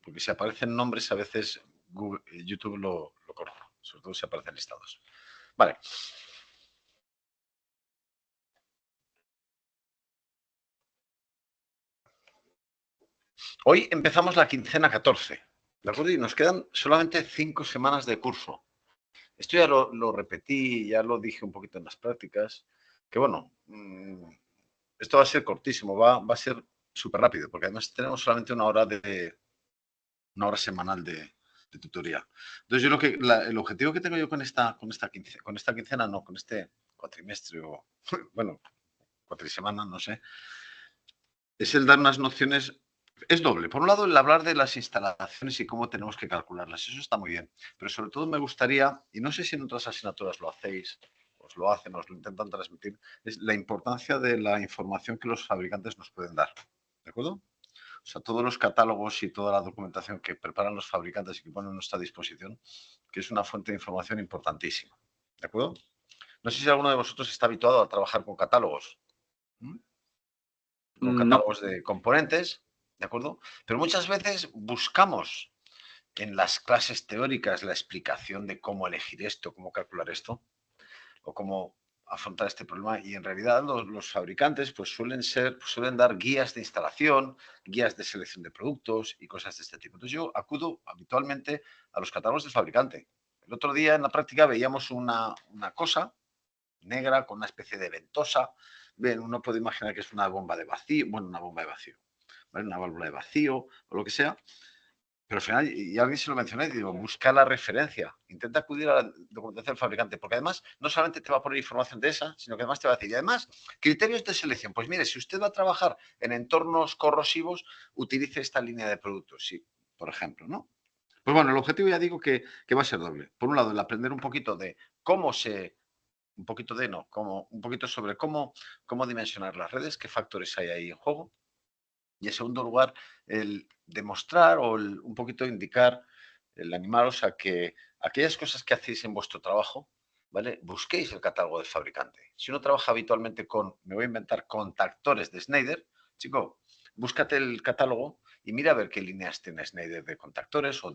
porque si aparecen nombres a veces YouTube lo corta, sobre todo si aparecen listados. Vale. Hoy empezamos la quincena 14, ¿de acuerdo? Y nos quedan solamente 5 semanas de curso. Esto ya lo repetí, ya lo dije un poquito en las prácticas, que bueno, esto va a ser cortísimo, va a ser súper rápido, porque además tenemos solamente una hora semanal de tutoría. Entonces, yo el objetivo que tengo yo con esta quincena, no, con este cuatrimestre o, bueno, cuatrisemana, no sé, es el dar unas nociones. Es doble. Por un lado, el hablar de las instalaciones y cómo tenemos que calcularlas. Eso está muy bien. Pero sobre todo me gustaría, y no sé si en otras asignaturas lo hacéis, os lo hacen, os lo intentan transmitir, es la importancia de la información que los fabricantes nos pueden dar. ¿De acuerdo? O sea, todos los catálogos y toda la documentación que preparan los fabricantes y que ponen a nuestra disposición, que es una fuente de información importantísima. ¿De acuerdo? No sé si alguno de vosotros está habituado a trabajar con catálogos. Con No. catálogos de componentes, ¿de acuerdo? Pero muchas veces buscamos en las clases teóricas la explicación de cómo elegir esto, cómo calcular esto, o cómo afrontar este problema. Y en realidad los fabricantes pues suelen dar guías de instalación, guías de selección de productos y cosas de este tipo. Entonces yo acudo habitualmente a los catálogos del fabricante. El otro día en la práctica veíamos una cosa negra con una especie de ventosa. Bien, uno puede imaginar que es una bomba de vacío, bueno, una bomba de vacío, ¿vale? Una válvula de vacío o lo que sea. Pero al final, y alguien se lo mencioné, digo, busca la referencia, intenta acudir a la documentación del fabricante, porque además no solamente te va a poner información de esa, sino que además te va a decir, y además, criterios de selección. Pues mire, si usted va a trabajar en entornos corrosivos, utilice esta línea de productos, sí, por ejemplo, ¿no? Pues bueno, el objetivo ya digo que va a ser doble. Por un lado, el aprender un poquito de cómo se un poquito de no, como un poquito sobre cómo dimensionar las redes, qué factores hay ahí en juego. Y en segundo lugar, el demostrar o un poquito indicar, el animaros a que aquellas cosas que hacéis en vuestro trabajo, ¿vale? Busquéis el catálogo del fabricante. Si uno trabaja habitualmente me voy a inventar, contactores de Schneider, chico, búscate el catálogo y mira a ver qué líneas tiene Schneider de contactores o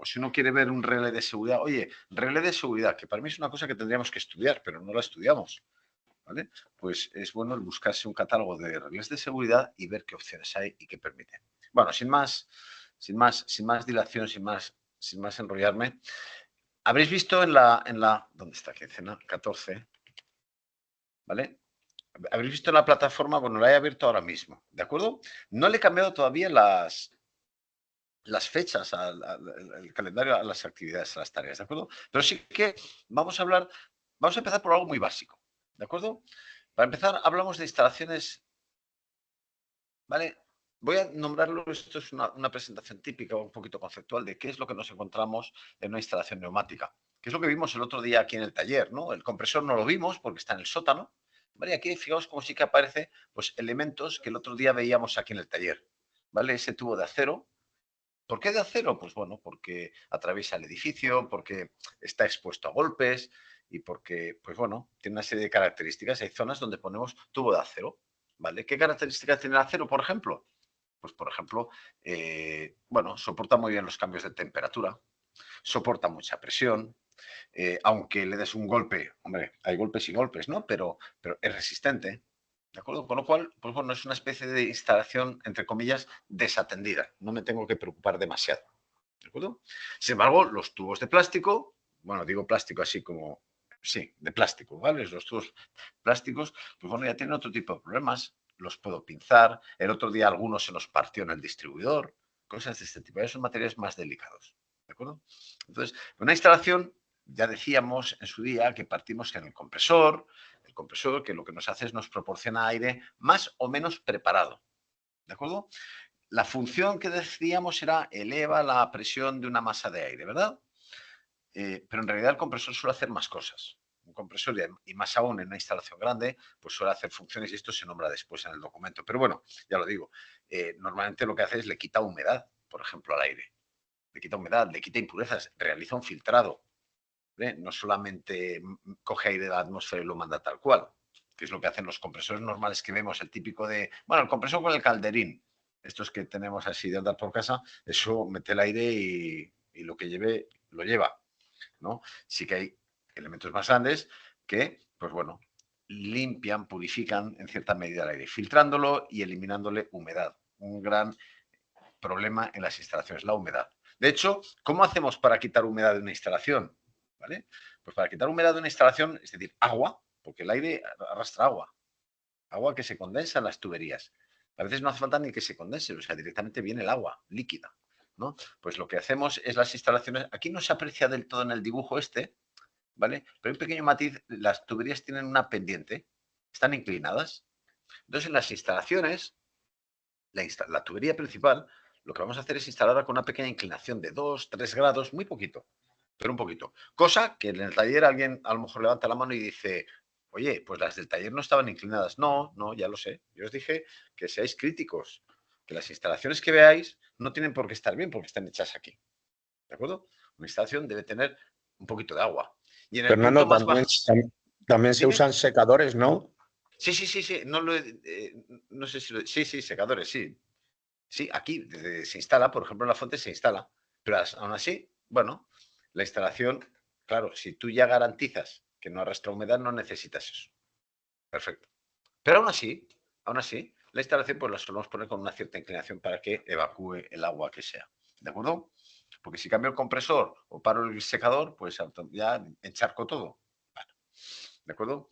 si uno quiere ver un relé de seguridad, oye, relé de seguridad, que para mí es una cosa que tendríamos que estudiar, pero no la estudiamos. ¿Vale? Pues es bueno el buscarse un catálogo de relés de seguridad y ver qué opciones hay y qué permiten. Bueno, sin más dilación, sin más enrollarme, habréis visto ¿dónde está aquí? Escena 14, ¿vale? Habréis visto en la plataforma, bueno, la he abierto ahora mismo, ¿de acuerdo? No le he cambiado todavía las fechas, el calendario, a las actividades, a las tareas, ¿de acuerdo? Pero sí que vamos a empezar por algo muy básico, ¿de acuerdo? Para empezar, hablamos de instalaciones. ¿Vale? Voy a nombrarlo, esto es una presentación típica, un poquito conceptual, de qué es lo que nos encontramos en una instalación neumática. ¿Qué es lo que vimos el otro día aquí en el taller? ¿No? El compresor no lo vimos porque está en el sótano. ¿Vale? Aquí fijaos cómo sí que aparece pues, elementos que el otro día veíamos aquí en el taller. ¿Vale? Ese tubo de acero. ¿Por qué de acero? Pues bueno, porque atraviesa el edificio, porque está expuesto a golpes y porque, pues bueno, tiene una serie de características. Hay zonas donde ponemos tubo de acero. ¿Vale? ¿Qué características tiene el acero, por ejemplo? Pues, por ejemplo, bueno, soporta muy bien los cambios de temperatura, soporta mucha presión, aunque le des un golpe, hombre, hay golpes y golpes, ¿no? Pero es resistente, ¿de acuerdo? Con lo cual, pues bueno, es una especie de instalación, entre comillas, desatendida. No me tengo que preocupar demasiado, ¿de acuerdo? Sin embargo, los tubos de plástico, bueno, digo plástico así como, sí, de plástico, ¿vale? Los tubos plásticos, pues bueno, ya tienen otro tipo de problemas. Los puedo pinzar. El otro día algunos se nos partió en el distribuidor. Cosas de este tipo. Ya son materiales más delicados, ¿de acuerdo? Entonces, una instalación, ya decíamos en su día que partimos en el compresor que lo que nos hace es nos proporciona aire más o menos preparado, ¿de acuerdo? La función que decíamos era eleva la presión de una masa de aire, ¿verdad? Pero en realidad el compresor suele hacer más cosas. Un compresor, y más aún en una instalación grande, pues suele hacer funciones y esto se nombra después en el documento. Pero bueno, ya lo digo, normalmente lo que hace es le quita humedad, por ejemplo, al aire. Le quita humedad, le quita impurezas, realiza un filtrado. No solamente coge aire de la atmósfera y lo manda tal cual, que es lo que hacen los compresores normales que vemos, el típico de, bueno, el compresor con el calderín. estos que tenemos así de andar por casa, eso mete el aire y lo que lleve, lo lleva, ¿no? Sí que hay elementos más grandes que, pues bueno, limpian, purifican en cierta medida el aire, filtrándolo y eliminándole humedad. Un gran problema en las instalaciones, la humedad. De hecho, ¿cómo hacemos para quitar humedad de una instalación? ¿Vale? Pues para quitar humedad de una instalación, es decir, agua, porque el aire arrastra agua, agua que se condensa en las tuberías. A veces no hace falta ni que se condense, o sea, directamente viene el agua líquida, ¿no? Pues lo que hacemos es las instalaciones, aquí no se aprecia del todo en el dibujo este, ¿vale? Pero hay un pequeño matiz, las tuberías tienen una pendiente, están inclinadas. Entonces, en las instalaciones, la tubería principal, lo que vamos a hacer es instalarla con una pequeña inclinación de 2, 3 grados, muy poquito, pero un poquito. Cosa que en el taller alguien a lo mejor levanta la mano y dice, oye, pues las del taller no estaban inclinadas. No, no, ya lo sé. Yo os dije que seáis críticos, que las instalaciones que veáis no tienen por qué estar bien porque están hechas aquí. ¿De acuerdo? Una instalación debe tener un poquito de agua. Y en el punto Fernando, más bajo, también se dime. usan secadores, ¿no? Sí, sí, sí, sí. No, no sé si sí, sí, secadores, sí. Sí, aquí se instala, por ejemplo, en la fuente se instala, pero aún así, bueno, la instalación, claro, si tú ya garantizas que no arrastra humedad, no necesitas eso. Perfecto. Pero aún así, la instalación pues la solemos poner con una cierta inclinación para que evacúe el agua que sea. ¿De acuerdo? Porque si cambio el compresor o paro el secador, pues ya encharco todo. Bueno, ¿de acuerdo?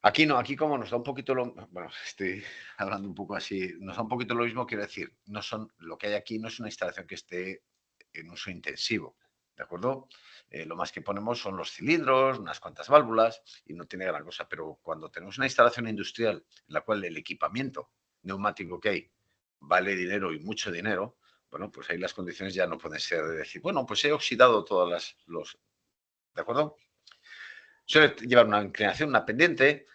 Aquí no, aquí como nos da un poquito lo... Bueno, estoy hablando un poco así, nos da un poquito lo mismo, quiero decir, no son, lo que hay aquí no es una instalación que esté en uso intensivo, ¿de acuerdo? Lo más que ponemos son los cilindros, unas cuantas válvulas y no tiene gran cosa, pero cuando tenemos una instalación industrial en la cual el equipamiento neumático que hay vale dinero y mucho dinero, bueno, pues ahí las condiciones ya no pueden ser de decir, bueno, pues he oxidado todas los... ¿De acuerdo? Suele llevar una inclinación, una pendiente.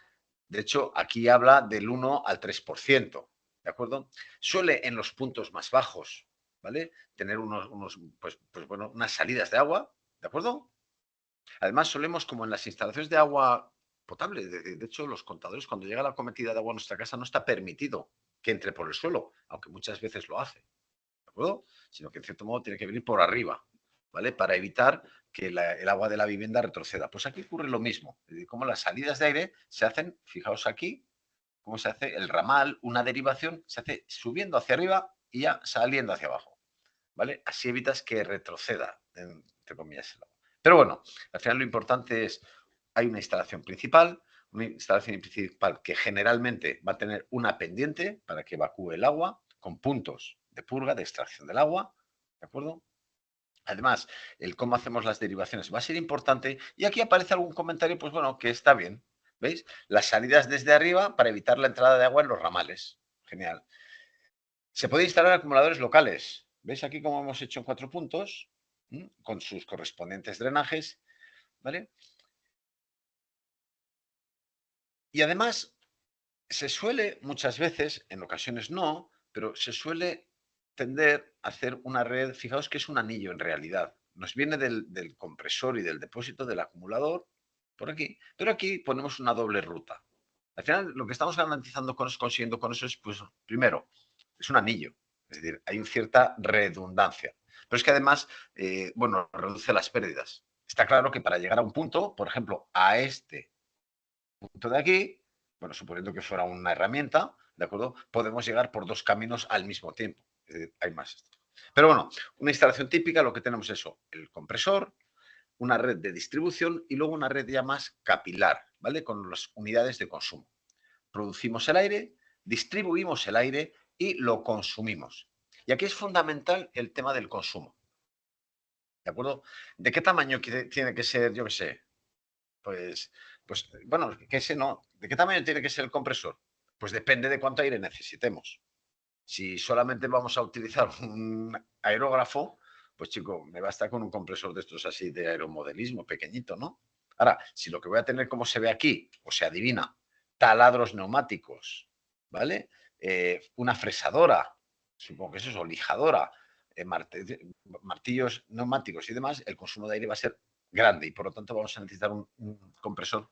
De hecho, aquí habla del 1 al 3%, ¿de acuerdo? Suele en los puntos más bajos, ¿vale? Tener pues bueno, unas salidas de agua, ¿de acuerdo? Además, solemos, como en las instalaciones de agua potable, de hecho, los contadores, cuando llega la cometida de agua a nuestra casa, no está permitido que entre por el suelo, aunque muchas veces lo hace, ¿de acuerdo? Sino que en cierto modo tiene que venir por arriba, ¿vale? Para evitar que el agua de la vivienda retroceda. Pues aquí ocurre lo mismo, es decir, como las salidas de aire se hacen, fijaos aquí, cómo se hace el ramal, una derivación, se hace subiendo hacia arriba y ya saliendo hacia abajo, ¿vale? Así evitas que retroceda, entre comillas, el agua. Pero bueno, al final lo importante es, hay una instalación principal que generalmente va a tener una pendiente para que evacúe el agua, con puntos de purga, de extracción del agua, ¿de acuerdo? Además, el cómo hacemos las derivaciones va a ser importante y aquí aparece algún comentario, pues bueno, que está bien. ¿Veis? Las salidas desde arriba para evitar la entrada de agua en los ramales. Genial. Se puede instalar acumuladores locales. ¿Veis aquí cómo hemos hecho en 4 puntos? Con sus correspondientes drenajes. ¿Vale? Y además, se suele muchas veces, en ocasiones no, pero se suele tender a hacer una red, fijaos que es un anillo en realidad. Nos viene del compresor y del depósito del acumulador por aquí, pero aquí ponemos una doble ruta. Al final, lo que estamos garantizando consiguiendo con eso es, pues, primero, es un anillo, es decir, hay cierta redundancia. Pero es que además, bueno, reduce las pérdidas. Está claro que para llegar a un punto, por ejemplo, a este punto de aquí, bueno, suponiendo que fuera una herramienta, ¿de acuerdo? Podemos llegar por 2 caminos al mismo tiempo. Es decir, hay más. Pero bueno, una instalación típica, lo que tenemos es eso, el compresor, una red de distribución y luego una red ya más capilar, ¿vale? Con las unidades de consumo. Producimos el aire, distribuimos el aire y lo consumimos. Y aquí es fundamental el tema del consumo, ¿de acuerdo? ¿De qué tamaño tiene que ser, yo qué sé? Pues, pues bueno, que ese no. ¿De qué tamaño tiene que ser el compresor? Pues depende de cuánto aire necesitemos. Si solamente vamos a utilizar un aerógrafo, pues chico, me basta con un compresor de estos así de aeromodelismo, pequeñito, ¿no? Ahora, si lo que voy a tener como se ve aquí, o se adivina, taladros neumáticos, ¿vale? Una fresadora, supongo que es eso, lijadora, martillos neumáticos y demás, el consumo de aire va a ser grande y por lo tanto vamos a necesitar un compresor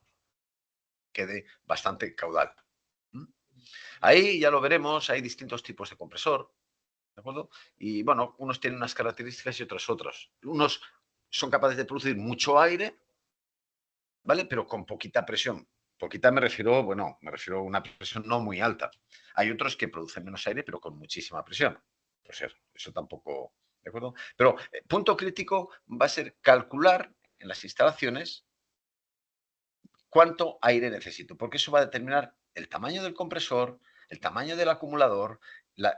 que dé bastante caudal. ¿Mm? Ahí ya lo veremos, hay distintos tipos de compresor, ¿de acuerdo? Y bueno, unos tienen unas características y otros. Unos son capaces de producir mucho aire, ¿vale? Pero con poquita presión. Poquita me refiero a una presión no muy alta. Hay otros que producen menos aire, pero con muchísima presión. Pues eso tampoco, ¿de acuerdo? Pero punto crítico va a ser calcular en las instalaciones cuánto aire necesito, porque eso va a determinar el tamaño del compresor, el tamaño del acumulador,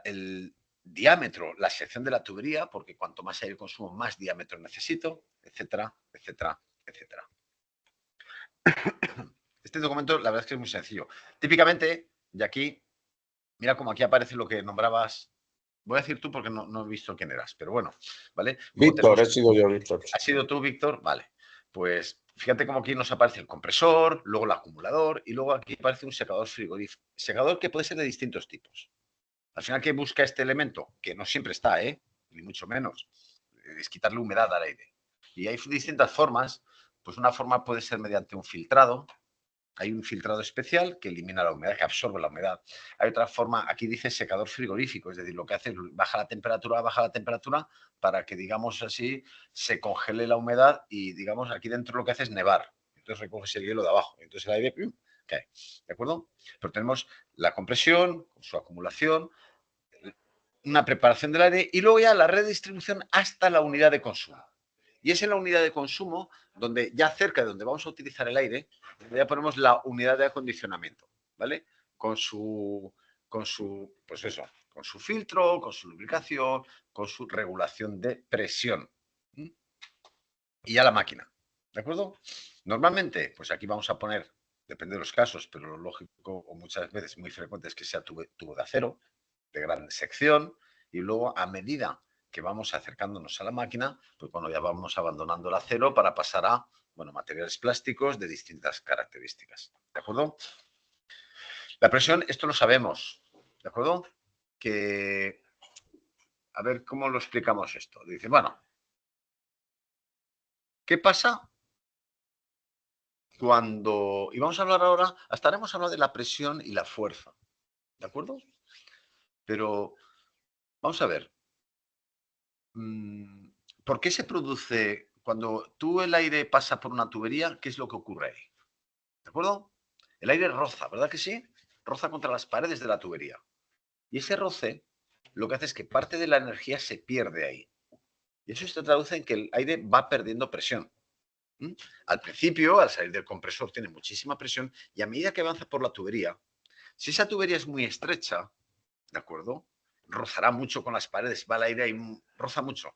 el diámetro, la sección de la tubería, porque cuanto más aire consumo, más diámetro necesito, etcétera, etcétera, etcétera. Este documento, la verdad es que es muy sencillo. Típicamente, y aquí, mira como aquí aparece lo que nombrabas. Voy a decir tú porque no he visto quién eras, pero bueno, ¿vale? Víctor, he sido yo, Víctor. ¿Has sido tú, Víctor? Vale. Pues fíjate cómo aquí nos aparece el compresor, luego el acumulador y luego aquí aparece un secador frigorífico. Secador que puede ser de distintos tipos. Al final, ¿qué busca este elemento? Que no siempre está, ni mucho menos. Es quitarle humedad al aire. Y hay distintas formas. Pues una forma puede ser mediante un filtrado. Hay un filtrado especial que elimina la humedad, que absorbe la humedad. Hay otra forma, aquí dice secador frigorífico, es decir, lo que hace es baja la temperatura para que, digamos así, se congele la humedad y, digamos, aquí dentro lo que hace es nevar. Entonces recoges el hielo de abajo. Entonces el aire cae. ¿De acuerdo? Pero tenemos la compresión, su acumulación, una preparación del aire y luego ya la redistribución hasta la unidad de consumo. Y es en la unidad de consumo donde ya cerca de donde vamos a utilizar el aire, ya ponemos la unidad de acondicionamiento, ¿vale? Con su filtro, con su lubricación, con su regulación de presión. Y ya la máquina, ¿de acuerdo? Normalmente, pues aquí vamos a poner, depende de los casos, pero lo lógico o muchas veces muy frecuente es que sea tubo de acero, de gran sección, y luego a medida que vamos acercándonos a la máquina, pues bueno, ya vamos abandonando el acero para pasar a, bueno, materiales plásticos de distintas características, ¿de acuerdo? La presión, esto lo sabemos, ¿de acuerdo? Que, a ver, ¿cómo lo explicamos esto? Dice, bueno, ¿qué pasa cuando, y vamos a hablar ahora, estaremos hablando de la presión y la fuerza, ¿de acuerdo? Pero vamos a ver, ¿por qué se produce cuando tú el aire pasa por una tubería? ¿Qué es lo que ocurre ahí? ¿De acuerdo? El aire roza, ¿verdad que sí? Roza contra las paredes de la tubería. Y ese roce lo que hace es que parte de la energía se pierde ahí. Y eso se traduce en que el aire va perdiendo presión. Al principio, al salir del compresor, tiene muchísima presión y a medida que avanza por la tubería, si esa tubería es muy estrecha, ¿de acuerdo? Rozará mucho con las paredes, va el aire y roza mucho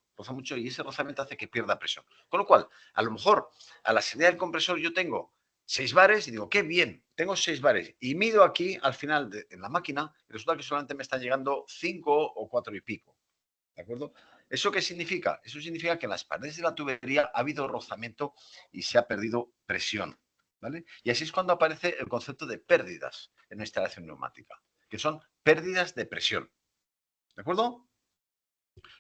y ese rozamiento hace que pierda presión. Con lo cual, a lo mejor a la salida del compresor yo tengo 6 bares y digo, qué bien, tengo 6 bares y mido aquí al final en la máquina y resulta que solamente me están llegando 5 o 4 y pico. ¿De acuerdo? ¿Eso qué significa? Eso significa que en las paredes de la tubería ha habido rozamiento y se ha perdido presión. ¿Vale? Y así es cuando aparece el concepto de pérdidas en una instalación neumática, que son pérdidas de presión. ¿De acuerdo?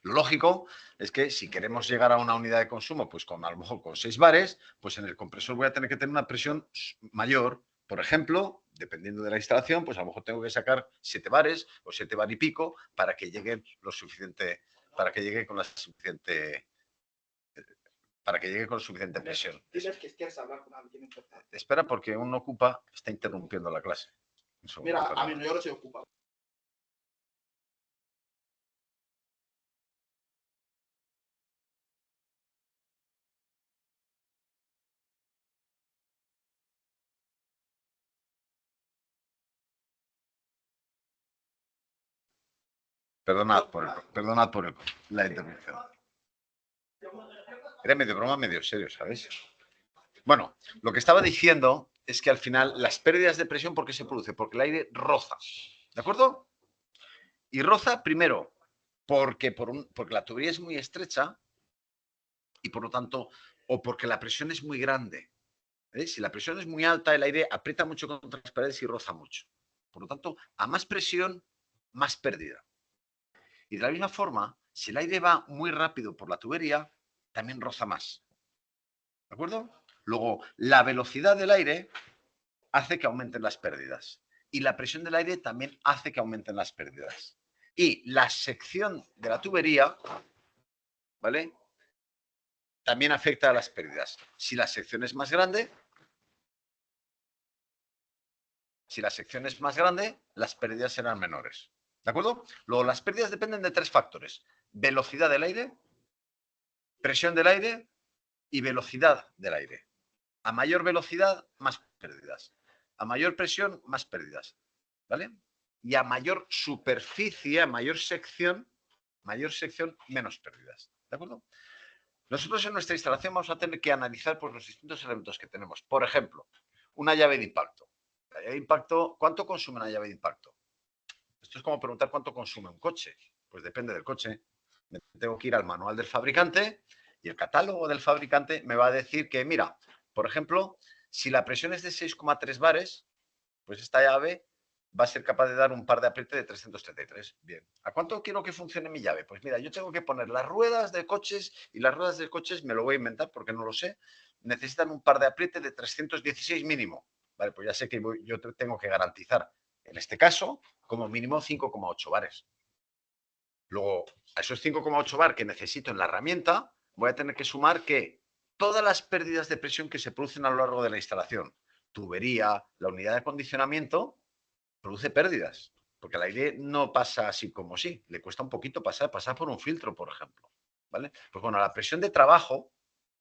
Lo lógico es que si queremos llegar a una unidad de consumo, pues a lo mejor con 6 bares, pues en el compresor voy a tener que tener una presión mayor. Por ejemplo, dependiendo de la instalación, pues a lo mejor tengo que sacar 7 bares o 7 bar y pico para que llegue lo suficiente, para que llegue con la suficiente, para que llegue con suficiente presión. Diles que quieres hablar con alguien importante. Espera, porque uno ocupa, está interrumpiendo la clase. Mira, a mí yo no se ocupa. Perdonad por la interrupción. Era medio broma, medio serio, ¿sabes? Bueno, lo que estaba diciendo es que al final las pérdidas de presión, ¿por qué se produce? Porque el aire roza, ¿de acuerdo? Y roza primero porque la tubería es muy estrecha y por lo tanto, o porque la presión es muy grande. Si la presión es muy alta, el aire aprieta mucho contra las paredes y roza mucho. Por lo tanto, a más presión, más pérdida. Y de la misma forma, si el aire va muy rápido por la tubería, también roza más. ¿De acuerdo? Luego, la velocidad del aire hace que aumenten las pérdidas. y la presión del aire también hace que aumenten las pérdidas. Y la sección de la tubería, ¿vale?, también afecta a las pérdidas. Si la sección es más grande, las pérdidas serán menores. ¿De acuerdo? Luego, las pérdidas dependen de 3 factores. Velocidad del aire, presión del aire y velocidad del aire. A mayor velocidad, más pérdidas. A mayor presión, más pérdidas. ¿Vale? Y a mayor superficie, a mayor sección, menos pérdidas. ¿De acuerdo? Nosotros en nuestra instalación vamos a tener que analizar pues, los distintos elementos que tenemos. Por ejemplo, una llave de impacto. La llave de impacto, ¿cuánto consume una llave de impacto? Esto es como preguntar cuánto consume un coche. Pues depende del coche. Me tengo que ir al manual del fabricante y el catálogo del fabricante me va a decir que, mira, por ejemplo, si la presión es de 6,3 bares, pues esta llave va a ser capaz de dar un par de apriete de 333. Bien. ¿A cuánto quiero que funcione mi llave? Pues mira, yo tengo que poner las ruedas de coches y las ruedas de coches, me lo voy a inventar porque no lo sé, necesitan un par de apriete de 316 mínimo. Vale, pues ya sé que yo tengo que garantizar, en este caso, como mínimo 5,8 bares. Luego, a esos 5,8 bar que necesito en la herramienta, voy a tener que sumar que todas las pérdidas de presión que se producen a lo largo de la instalación, tubería, la unidad de acondicionamiento, produce pérdidas, porque el aire no pasa así como sí, le cuesta un poquito pasar por un filtro, por ejemplo. ¿Vale? Pues bueno, a la presión de trabajo,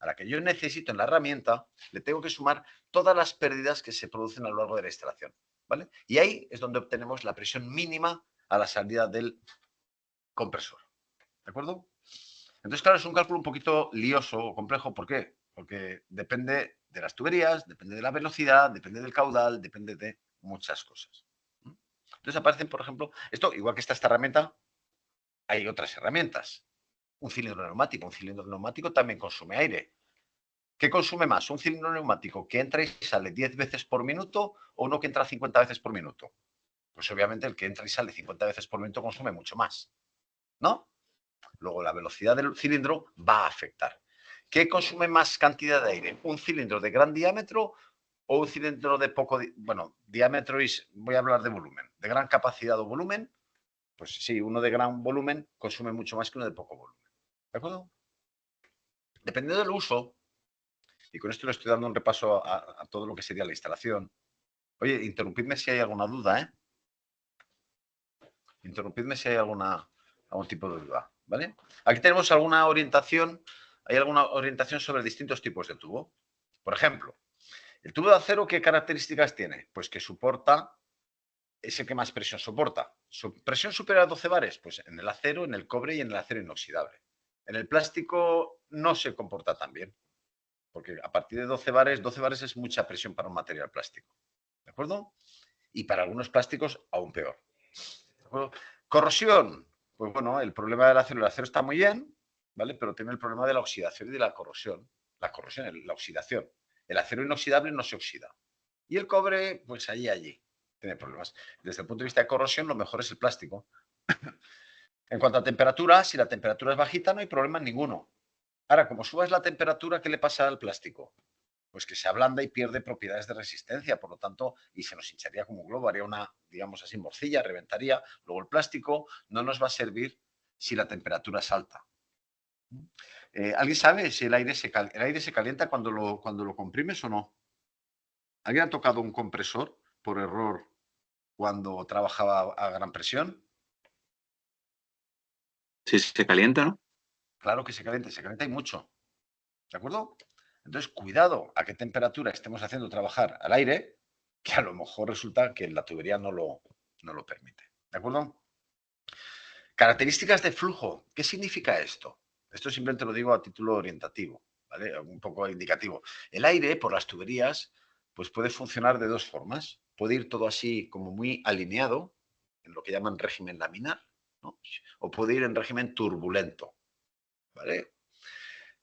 a la que yo necesito en la herramienta, le tengo que sumar todas las pérdidas que se producen a lo largo de la instalación. ¿Vale? Y ahí es donde obtenemos la presión mínima a la salida del compresor. ¿De acuerdo? Entonces, claro, es un cálculo un poquito lioso o complejo. ¿Por qué? Porque depende de las tuberías, depende de la velocidad, depende del caudal, depende de muchas cosas. Entonces aparecen, por ejemplo, esto, igual que está esta herramienta, hay otras herramientas. Un cilindro neumático también consume aire. ¿Qué consume más? ¿Un cilindro neumático que entra y sale 10 veces por minuto o uno que entra 50 veces por minuto? Pues obviamente el que entra y sale 50 veces por minuto consume mucho más, ¿no? Luego la velocidad del cilindro va a afectar. ¿Qué consume más cantidad de aire? ¿Un cilindro de gran diámetro o un cilindro de poco, diámetro y voy a hablar de volumen? ¿De gran capacidad o volumen? Pues sí, uno de gran volumen consume mucho más que uno de poco volumen. ¿De acuerdo? Dependiendo del uso, y con esto le estoy dando un repaso a todo lo que sería la instalación. Oye, interrumpidme si hay alguna duda, ¿eh? Interrumpidme si hay algún tipo de duda, ¿vale? Aquí tenemos alguna orientación, hay alguna orientación sobre distintos tipos de tubo. Por ejemplo, el tubo de acero, ¿qué características tiene? Pues que soporta, es el que más presión soporta. ¿Presión superior a 12 bares? Pues en el acero, en el cobre y en el acero inoxidable. En el plástico no se comporta tan bien, porque a partir de 12 bares es mucha presión para un material plástico. ¿De acuerdo? Y para algunos plásticos aún peor. ¿De acuerdo? Corrosión. Pues bueno, el problema del acero, el acero está muy bien, ¿vale? Pero tiene el problema de la oxidación y de la corrosión. La oxidación. El acero inoxidable no se oxida. Y el cobre, pues allí. Tiene problemas. Desde el punto de vista de corrosión, lo mejor es el plástico. En cuanto a temperatura, si la temperatura es bajita, no hay problema ninguno. Ahora, como subas la temperatura, ¿qué le pasa al plástico? Pues que se ablanda y pierde propiedades de resistencia, por lo tanto, y se nos hincharía como un globo, haría una, digamos así, morcilla, reventaría. Luego el plástico no nos va a servir si la temperatura es alta. ¿Alguien sabe si el aire se calienta cuando lo comprimes o no? ¿Alguien ha tocado un compresor por error cuando trabajaba a gran presión? Sí, se calienta, ¿no? Claro que se calienta y mucho. ¿De acuerdo? Entonces, cuidado a qué temperatura estemos haciendo trabajar al aire, que a lo mejor resulta que la tubería no lo permite. ¿De acuerdo? Características de flujo. ¿Qué significa esto? Esto simplemente lo digo a título orientativo, ¿vale? Un poco indicativo. El aire, por las tuberías, pues puede funcionar de dos formas. Puede ir todo así como muy alineado, en lo que llaman régimen laminar, ¿no? O puede ir en régimen turbulento, ¿vale?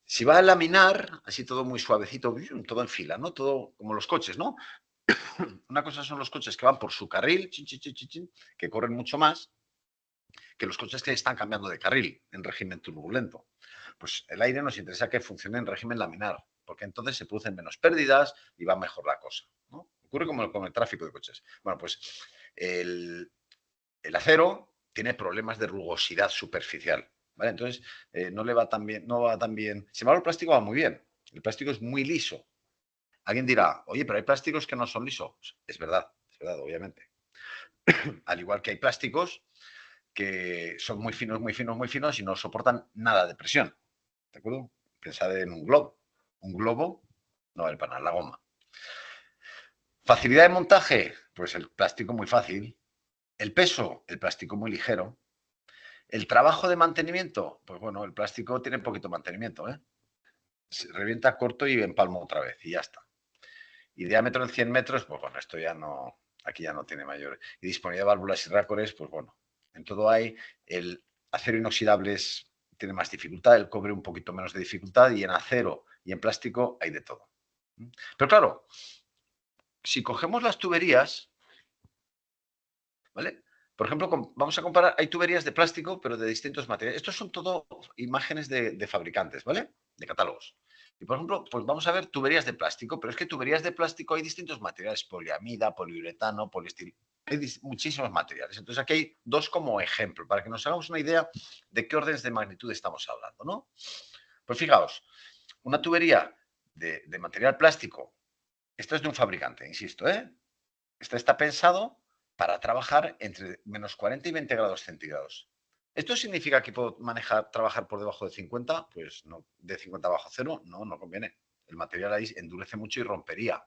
Si va a laminar, así todo muy suavecito, todo en fila, ¿no? Todo como los coches, ¿no? Una cosa son los coches que van por su carril, que corren mucho más, que los coches que están cambiando de carril en régimen turbulento. Pues el aire nos interesa que funcione en régimen laminar, porque entonces se producen menos pérdidas y va mejor la cosa, ¿no? Ocurre como con el tráfico de coches. Bueno, pues El acero tiene problemas de rugosidad superficial, ¿vale? Entonces, no le va tan bien, no va tan bien. Sin embargo, el plástico va muy bien. El plástico es muy liso. Alguien dirá, oye, pero hay plásticos que no son lisos. Es verdad, obviamente. Al igual que hay plásticos que son muy finos, muy finos, muy finos y no soportan nada de presión. ¿De acuerdo? Pensad en un globo. Un globo no vale para nada, la goma. Facilidad de montaje, pues el plástico muy fácil. El peso, el plástico muy ligero. El trabajo de mantenimiento, pues bueno, el plástico tiene poquito mantenimiento, ¿eh? Se revienta corto y empalmo otra vez y ya está. Y diámetro en 100 metros, pues bueno, esto ya no, aquí ya no tiene mayor. Y disponibilidad de válvulas y rácores, pues bueno, en todo hay. El acero inoxidable tiene más dificultad, el cobre un poquito menos de dificultad y en acero y en plástico hay de todo. Pero claro, si cogemos las tuberías, ¿vale? Por ejemplo, vamos a comparar, hay tuberías de plástico, pero de distintos materiales. Estos son todo imágenes de fabricantes, ¿vale? De catálogos. Y, por ejemplo, pues vamos a ver tuberías de plástico, pero es que tuberías de plástico hay distintos materiales, poliamida, poliuretano, poliestireno, hay muchísimos materiales. Entonces, aquí hay dos como ejemplo, para que nos hagamos una idea de qué órdenes de magnitud estamos hablando, ¿no? Pues fijaos, una tubería de material plástico, esto es de un fabricante, insisto, ¿eh? Esto está pensado para trabajar entre menos 40 y 20 grados centígrados. ¿Esto significa que puedo trabajar por debajo de 50? Pues no, de 50 bajo cero, no conviene. El material ahí endurece mucho y rompería.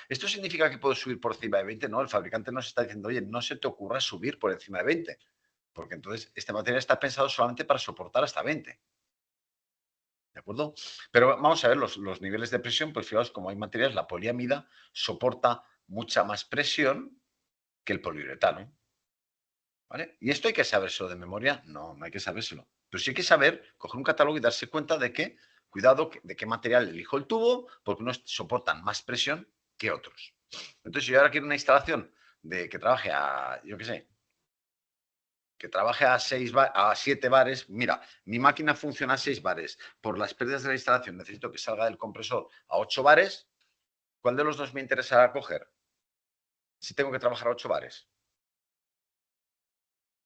¿Esto significa que puedo subir por encima de 20? No, el fabricante nos está diciendo, oye, no se te ocurra subir por encima de 20, porque entonces este material está pensado solamente para soportar hasta 20. ¿De acuerdo? Pero vamos a ver los niveles de presión, pues fijaos, como hay materiales, la poliamida soporta mucha más presión que el poliuretano. ¿Vale? ¿Y esto hay que sabérselo de memoria? No, no hay que sabérselo. Pero sí hay que saber, coger un catálogo y darse cuenta de que, cuidado, de qué material elijo el tubo, porque unos soportan más presión que otros. Entonces, si yo ahora quiero una instalación que trabaje a, yo qué sé, que trabaje a 7 bares, mira, mi máquina funciona a 6 bares. Por las pérdidas de la instalación necesito que salga del compresor a 8 bares. ¿Cuál de los dos me interesará coger? Si tengo que trabajar a 8 bares.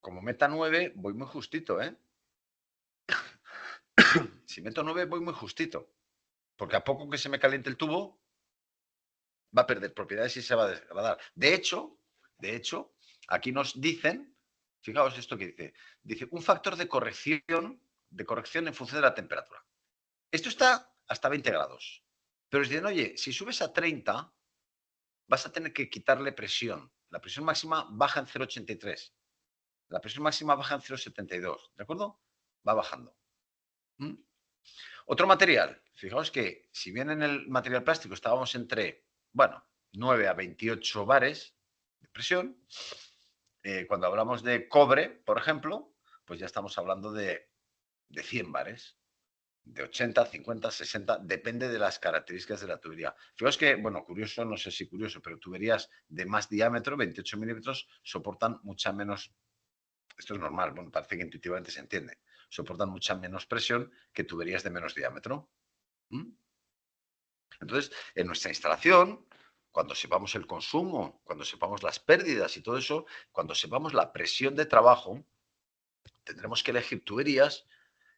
Como meta 9, voy muy justito, ¿eh? Si meto 9, voy muy justito. Porque a poco que se me caliente el tubo, va a perder propiedades y se va a degradar. De hecho, aquí nos dicen, fijaos esto que dice un factor de corrección en función de la temperatura. Esto está hasta 20 grados. Pero os dicen, oye, si subes a 30, vas a tener que quitarle presión. La presión máxima baja en 0,83. La presión máxima baja en 0,72. ¿De acuerdo? Va bajando. Otro material. Fijaos que si bien en el material plástico estábamos entre, bueno, 9 a 28 bares de presión, cuando hablamos de cobre, por ejemplo, pues ya estamos hablando de 100 bares. De 80, 50, 60, depende de las características de la tubería. Fijaos que, bueno, curioso, no sé si curioso, pero tuberías de más diámetro, 28 milímetros, soportan mucha menos, esto es normal, bueno, parece que intuitivamente se entiende, soportan mucha menos presión que tuberías de menos diámetro. Entonces, en nuestra instalación, cuando sepamos el consumo, cuando sepamos las pérdidas y todo eso, cuando sepamos la presión de trabajo, tendremos que elegir tuberías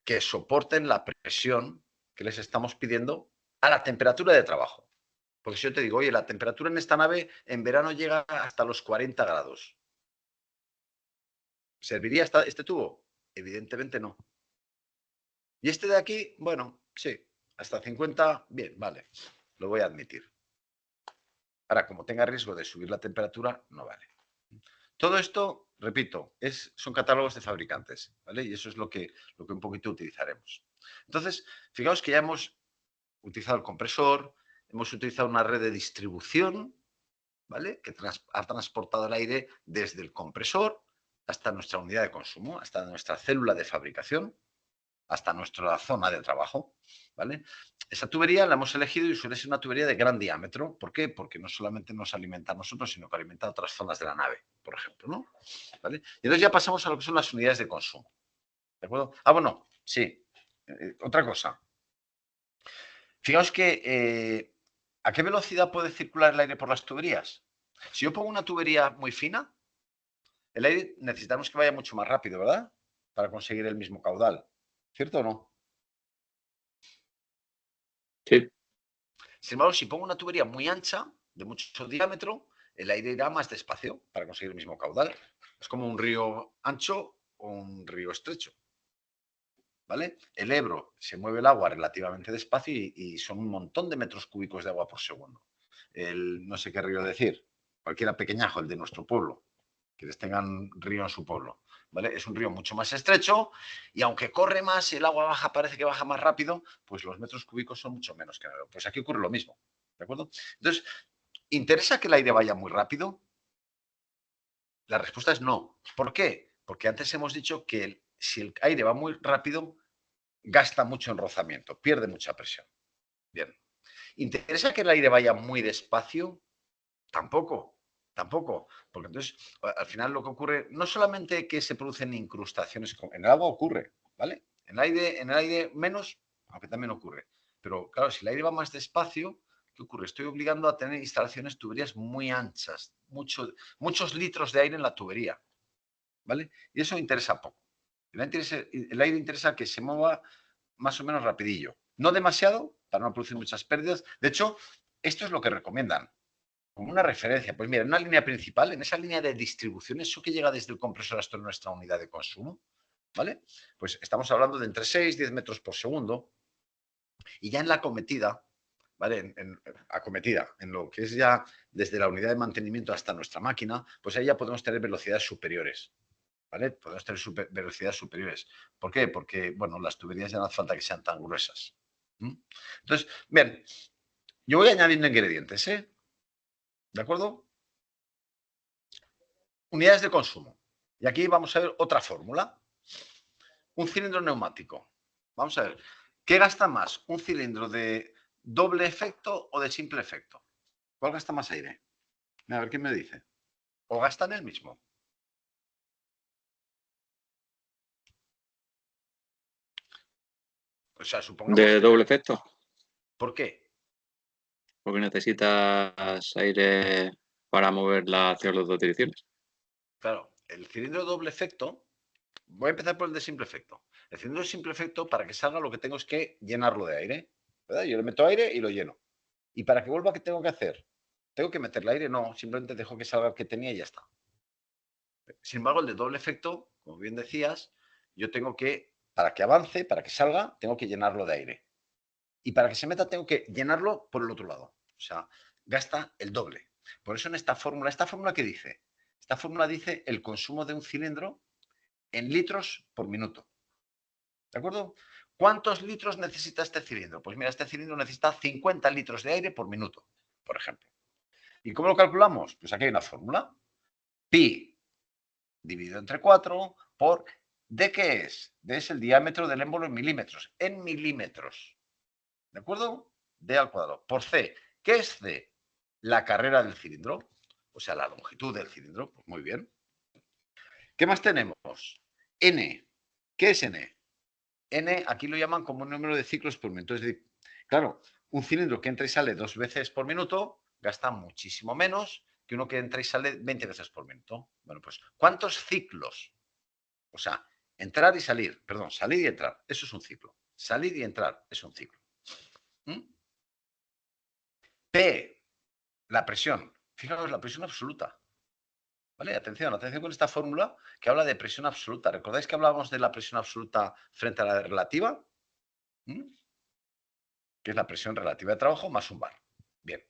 que soporten la presión que les estamos pidiendo a la temperatura de trabajo. Porque si yo te digo, oye, la temperatura en esta nave en verano llega hasta los 40 grados. ¿Serviría este tubo? Evidentemente no. Y este de aquí, bueno, sí, hasta 50, bien, vale, lo voy a admitir. Ahora, como tenga riesgo de subir la temperatura, no vale. Todo esto, repito, son catálogos de fabricantes, ¿vale? Y eso es lo que un poquito utilizaremos. Entonces, fijaos que ya hemos utilizado el compresor, hemos utilizado una red de distribución, ¿vale? Que ha transportado el aire desde el compresor hasta nuestra unidad de consumo, hasta nuestra célula de fabricación, hasta nuestra zona de trabajo, ¿vale? Esa tubería la hemos elegido y suele ser una tubería de gran diámetro. ¿Por qué? Porque no solamente nos alimenta a nosotros, sino que alimenta a otras zonas de la nave, por ejemplo, ¿no? ¿Vale? Y entonces ya pasamos a lo que son las unidades de consumo. ¿De acuerdo? Ah, bueno, sí. Otra cosa. Fijaos que ¿a qué velocidad puede circular el aire por las tuberías? Si yo pongo una tubería muy fina, el aire necesitamos que vaya mucho más rápido, ¿verdad? Para conseguir el mismo caudal. ¿Cierto o no? Sí. Sin embargo, si pongo una tubería muy ancha, de mucho diámetro, el aire irá más despacio para conseguir el mismo caudal. Es como un río ancho o un río estrecho. ¿Vale? El Ebro se mueve el agua relativamente despacio y son un montón de metros cúbicos de agua por segundo. No sé qué río decir, cualquiera pequeñajo, el de nuestro pueblo, quienes tengan río en su pueblo. ¿Vale? Es un río mucho más estrecho y aunque corre más y el agua baja, parece que baja más rápido, pues los metros cúbicos son mucho menos que en el Ebro. Pues aquí ocurre lo mismo. ¿De acuerdo? Entonces, ¿interesa que el aire vaya muy rápido? La respuesta es no. ¿Por qué? Porque antes hemos dicho que si el aire va muy rápido, gasta mucho en rozamiento, pierde mucha presión. Bien. ¿Interesa que el aire vaya muy despacio? Tampoco, tampoco. Porque entonces, al final lo que ocurre, no solamente que se producen incrustaciones, en el agua ocurre, ¿vale? En el aire menos, aunque también ocurre. Pero claro, si el aire va más despacio, ¿qué ocurre? Estoy obligando a tener instalaciones, tuberías muy anchas, muchos litros de aire en la tubería, ¿vale? Y eso interesa poco. El aire interesa que se mueva más o menos rapidillo. No demasiado, para no producir muchas pérdidas. De hecho, esto es lo que recomiendan. Como una referencia, pues mira, en una línea principal, en esa línea de distribución, eso que llega desde el compresor hasta nuestra unidad de consumo, ¿vale? Pues estamos hablando de entre 6 y 10 metros por segundo. Y ya en la acometida, ¿vale? Acometida, en lo que es ya desde la unidad de mantenimiento hasta nuestra máquina, pues ahí ya podemos tener velocidades superiores. ¿Vale? Podemos tener velocidades superiores. ¿Por qué? Porque, bueno, las tuberías ya no hace falta que sean tan gruesas. Entonces, bien, yo voy añadiendo ingredientes, ¿eh? ¿De acuerdo? Unidades de consumo. Y aquí vamos a ver otra fórmula. Un cilindro neumático. Vamos a ver, ¿qué gasta más? ¿Un cilindro de doble efecto o de simple efecto? ¿Cuál gasta más aire? A ver, ¿quién me dice? ¿O gastan el mismo? O sea, supongamos De que... doble efecto, ¿Por qué? porque necesitas aire para moverla hacia las dos direcciones. Claro, el cilindro de doble efecto, voy a empezar por el de simple efecto. El cilindro de simple efecto, para que salga, lo que tengo es que llenarlo de aire, ¿verdad? Yo le meto aire y lo lleno. ¿Y para que vuelva, qué tengo que hacer? ¿Tengo que meterle aire? No, simplemente dejo que salga el que tenía y ya está. Sin embargo, el de doble efecto, como bien decías, yo tengo que, para que avance, para que salga, tengo que llenarlo de aire. Y para que se meta, tengo que llenarlo por el otro lado. O sea, gasta el doble. Por eso en esta fórmula ¿qué dice? Esta fórmula dice el consumo de un cilindro en litros por minuto. ¿De acuerdo? ¿Cuántos litros necesita este cilindro? Pues mira, este cilindro necesita 50 litros de aire por minuto, por ejemplo. ¿Y cómo lo calculamos? Pues aquí hay una fórmula. Pi dividido entre 4 por D, ¿qué es? D es el diámetro del émbolo en milímetros. En milímetros. ¿De acuerdo? D al cuadrado. Por C. ¿Qué es C? La carrera del cilindro. O sea, la longitud del cilindro. Pues muy bien. ¿Qué más tenemos? N. ¿Qué es N? N aquí lo llaman como un número de ciclos por minuto. Es decir, claro, un cilindro que entra y sale 2 veces por minuto gasta muchísimo menos que uno que entra y sale 20 veces por minuto. Bueno, pues, ¿cuántos ciclos? O sea, entrar y salir, perdón, salir y entrar, eso es un ciclo. Salir y entrar es un ciclo. P, la presión. Fijaos, la presión absoluta. ¿Vale? Atención con esta fórmula que habla de presión absoluta. ¿Recordáis que hablábamos de la presión absoluta frente a la relativa? Que es la presión relativa de trabajo más un bar. Bien.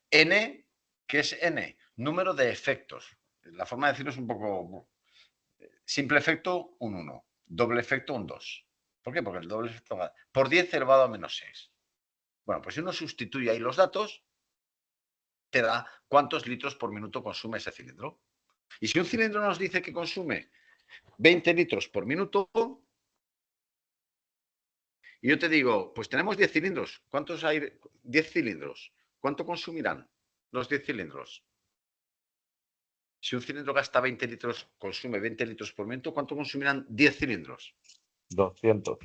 N, ¿qué es N? Número de efectos. La forma de decirlo es un poco... Simple efecto, un 1. Doble efecto, un 2. ¿Por qué? Porque el doble efecto va por 10 elevado a menos 6. Bueno, pues si uno sustituye ahí los datos, te da cuántos litros por minuto consume ese cilindro. Y si un cilindro nos dice que consume 20 litros por minuto, y yo te digo, pues tenemos 10 cilindros. ¿Cuántos hay? 10 cilindros. ¿Cuánto consumirán los 10 cilindros? Si un cilindro gasta 20 litros, consume 20 litros por minuto, ¿cuánto consumirán 10 cilindros? 200.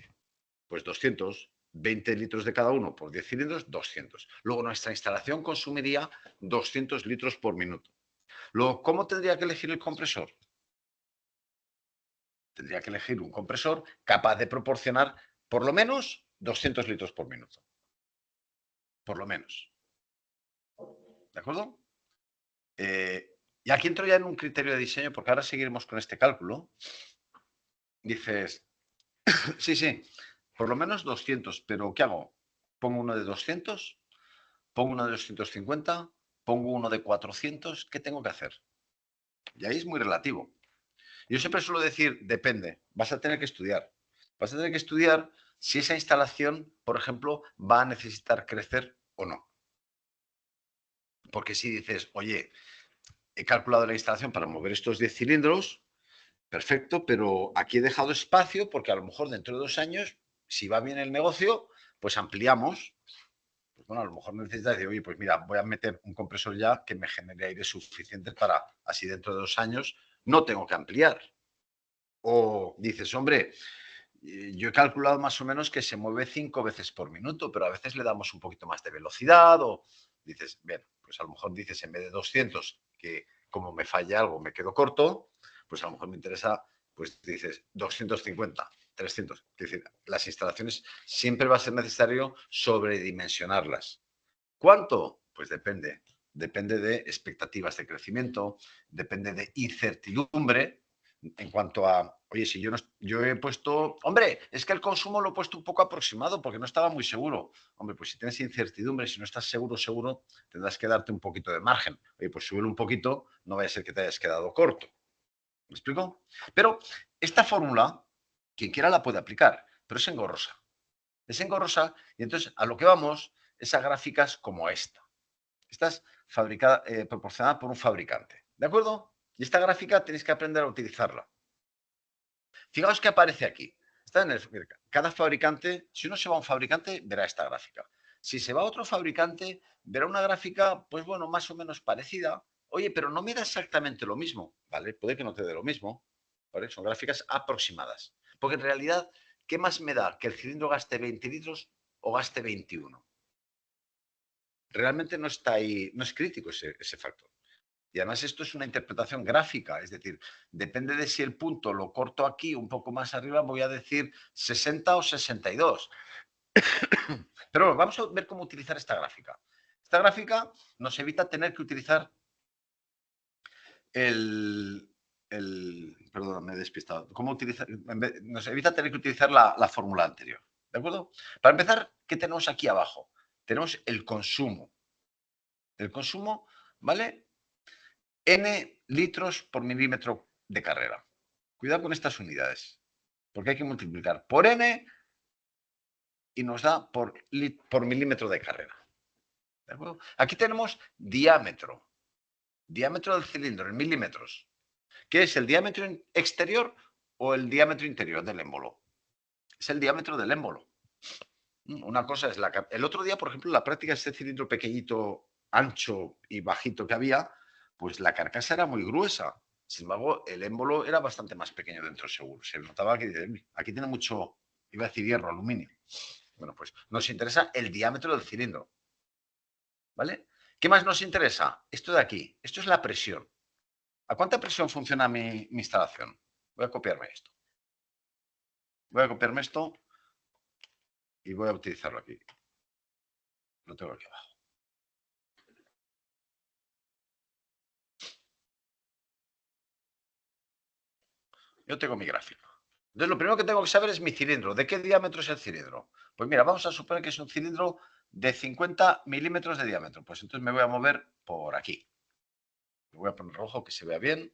Pues 200. 20 litros de cada uno por 10 cilindros, 200. Luego nuestra instalación consumiría 200 litros por minuto. Luego, ¿cómo tendría que elegir el compresor? tendría que elegir un compresor capaz de proporcionar por lo menos 200 litros por minuto. Por lo menos. ¿De acuerdo? Y aquí entro ya en un criterio de diseño, porque ahora seguiremos con este cálculo. Dices, sí, por lo menos 200, pero ¿qué hago? ¿Pongo uno de 200? ¿Pongo uno de 250? ¿Pongo uno de 400? ¿Qué tengo que hacer? Y ahí es muy relativo. Yo siempre suelo decir, depende, vas a tener que estudiar. Vas a tener que estudiar si esa instalación, por ejemplo, va a necesitar crecer o no. Porque si dices, oye, he calculado la instalación para mover estos 10 cilindros, perfecto, pero aquí he dejado espacio porque a lo mejor dentro de 2 años, si va bien el negocio, pues ampliamos. Pues bueno, a lo mejor necesitas decir, oye, pues mira, voy a meter un compresor ya que me genere aire suficiente para así dentro de 2 años no tengo que ampliar. O dices, hombre, yo he calculado más o menos que se mueve 5 veces por minuto, pero a veces le damos un poquito más de velocidad o dices, bien, pues a lo mejor dices en vez de 200, que como me falla algo me quedo corto, pues a lo mejor me interesa, pues dices 250, 300. Es decir, las instalaciones siempre va a ser necesario sobredimensionarlas. ¿Cuánto? Pues depende. Depende de expectativas de crecimiento, depende de incertidumbre en cuanto a, oye, si yo he puesto, hombre, es que el consumo lo he puesto un poco aproximado porque no estaba muy seguro. Hombre, pues si tienes incertidumbre, si no estás seguro, tendrás que darte un poquito de margen. Oye, pues subir un poquito, no vaya a ser que te hayas quedado corto. ¿Me explico? Pero esta fórmula, quien quiera la puede aplicar, pero es engorrosa. Es engorrosa y entonces a lo que vamos es a gráficas como esta. Esta es proporcionada por un fabricante. ¿De acuerdo? Y esta gráfica tenéis que aprender a utilizarla. Fijaos que aparece aquí. Cada fabricante, si uno se va a un fabricante, verá esta gráfica. Si se va a otro fabricante, verá una gráfica, pues bueno, más o menos parecida. Oye, pero no me da exactamente lo mismo, ¿vale? Puede que no te dé lo mismo, ¿vale? Son gráficas aproximadas. Porque en realidad, ¿qué más me da que el cilindro gaste 20 litros o gaste 21? Realmente no está ahí, no es crítico ese factor. Y además esto es una interpretación gráfica, es decir, depende de si el punto lo corto aquí un poco más arriba, voy a decir 60 o 62. Pero bueno, vamos a ver cómo utilizar esta gráfica. Esta gráfica nos evita tener que utilizar perdón, me he despistado. Nos evita tener que utilizar la fórmula anterior. ¿De acuerdo? Para empezar, ¿qué tenemos aquí abajo? Tenemos el consumo. El consumo, ¿vale? N litros por milímetro de carrera. Cuidado con estas unidades, porque hay que multiplicar por N y nos da por milímetro de carrera. ¿De acuerdo? Aquí tenemos diámetro. Diámetro del cilindro en milímetros. ¿Qué es el diámetro exterior o el diámetro interior del émbolo? Es el diámetro del émbolo. Una cosa es el otro día, por ejemplo, en la práctica, este cilindro pequeñito, ancho y bajito que había, pues la carcasa era muy gruesa. Sin embargo, el émbolo era bastante más pequeño dentro, seguro. Se notaba que aquí tiene mucho, iba a decir hierro, aluminio. Bueno, pues nos interesa el diámetro del cilindro. ¿Vale? ¿Qué más nos interesa? Esto de aquí. Esto es la presión. ¿A cuánta presión funciona mi instalación? Voy a copiarme esto. Voy a copiarme esto y voy a utilizarlo aquí. Lo tengo aquí abajo. Yo tengo mi gráfico. Entonces, lo primero que tengo que saber es mi cilindro. ¿De qué diámetro es el cilindro? Pues mira, vamos a suponer que es un cilindro de 50 milímetros de diámetro. Pues entonces me voy a mover por aquí. Me voy a poner rojo que se vea bien.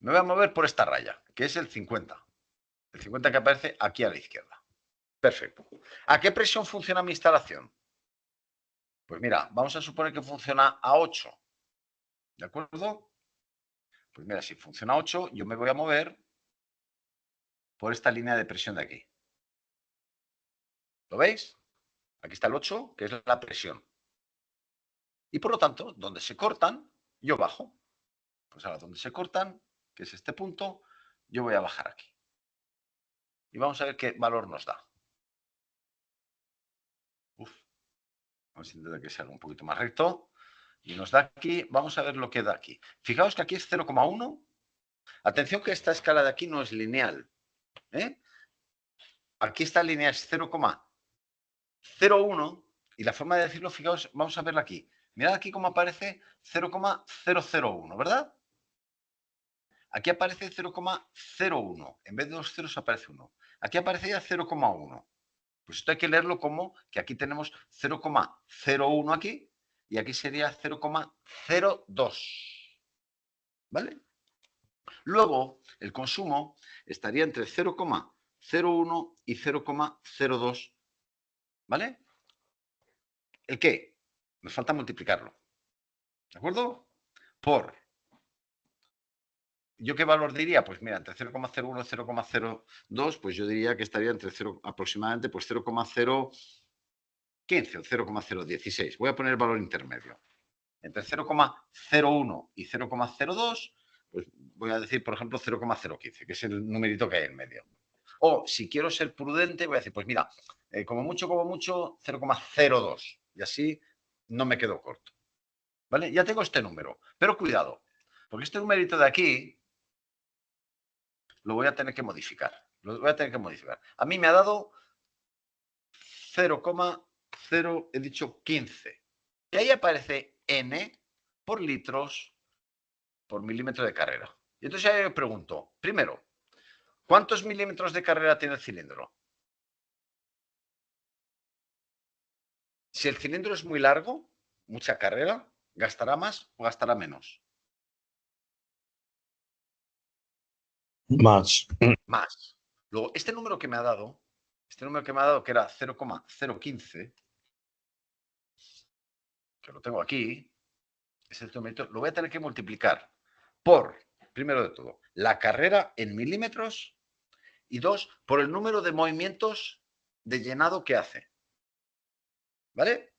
Me voy a mover por esta raya, que es el 50. El 50 que aparece aquí a la izquierda. Perfecto. ¿A qué presión funciona mi instalación? Pues mira, vamos a suponer que funciona a 8. ¿De acuerdo? Pues mira, si funciona a 8, yo me voy a mover por esta línea de presión de aquí. ¿Lo veis? Aquí está el 8, que es la presión. Y por lo tanto, donde se cortan, yo bajo. Pues ahora, donde se cortan, que es este punto, yo voy a bajar aquí. Y vamos a ver qué valor nos da. Vamos a intentar que sea un poquito más recto. Y nos da aquí, vamos a ver lo que da aquí. Fijaos que aquí es 0,1. Atención que esta escala de aquí no es lineal. Aquí esta línea es 0,01 y la forma de decirlo, fijaos, vamos a verla aquí. Mirad aquí cómo aparece 0,001, ¿verdad? Aquí aparece 0,01. En vez de dos ceros aparece 1. Aquí aparece ya 0,1. Pues esto hay que leerlo como que aquí tenemos 0,01 aquí y aquí sería 0,02. ¿Vale? Luego, el consumo estaría entre 0,01 y 0,02. ¿Vale? ¿El qué? Nos falta multiplicarlo. ¿De acuerdo? Por. ¿Yo qué valor diría? Pues mira, entre 0,01 y 0,02, pues yo diría que estaría entre 0, aproximadamente pues 0,015 o 0,016. Voy a poner el valor intermedio. Entre 0,01 y 0,02, pues voy a decir, por ejemplo, 0,015, que es el numerito que hay en medio. O, si quiero ser prudente, voy a decir, pues mira, como mucho, 0,02. Y así no me quedo corto. ¿Vale? Ya tengo este número. Pero cuidado, porque este numerito de aquí lo voy a tener que modificar. A mí me ha dado 0,0, he dicho 15. Y ahí aparece N por litros por milímetro de carrera. Y entonces ahí me pregunto, primero, ¿cuántos milímetros de carrera tiene el cilindro? Si el cilindro es muy largo, mucha carrera, ¿gastará más o gastará menos? Más. Más. Luego, este número que me ha dado, que era 0,015, que lo tengo aquí, es el número, lo voy a tener que multiplicar por, primero de todo, la carrera en milímetros y dos, por el número de movimientos de llenado que hace. ¿Vale?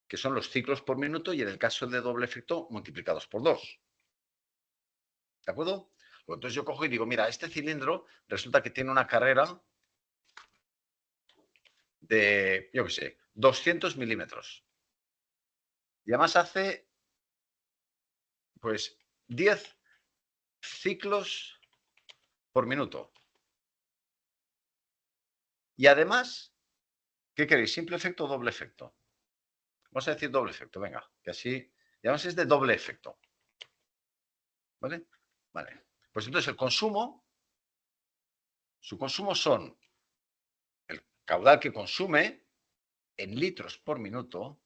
Que son los ciclos por minuto y en el caso de doble efecto multiplicados por 2. ¿De acuerdo? Entonces yo cojo y digo, mira, este cilindro resulta que tiene una carrera de, yo qué sé, 200 milímetros. Y además hace, pues, 10 ciclos por minuto. Y además, ¿qué queréis? ¿Simple efecto o doble efecto? Vamos a decir doble efecto, venga, que así. Y además es de doble efecto. ¿Vale? Vale. Pues entonces el consumo, su consumo son el caudal que consume en litros por minuto,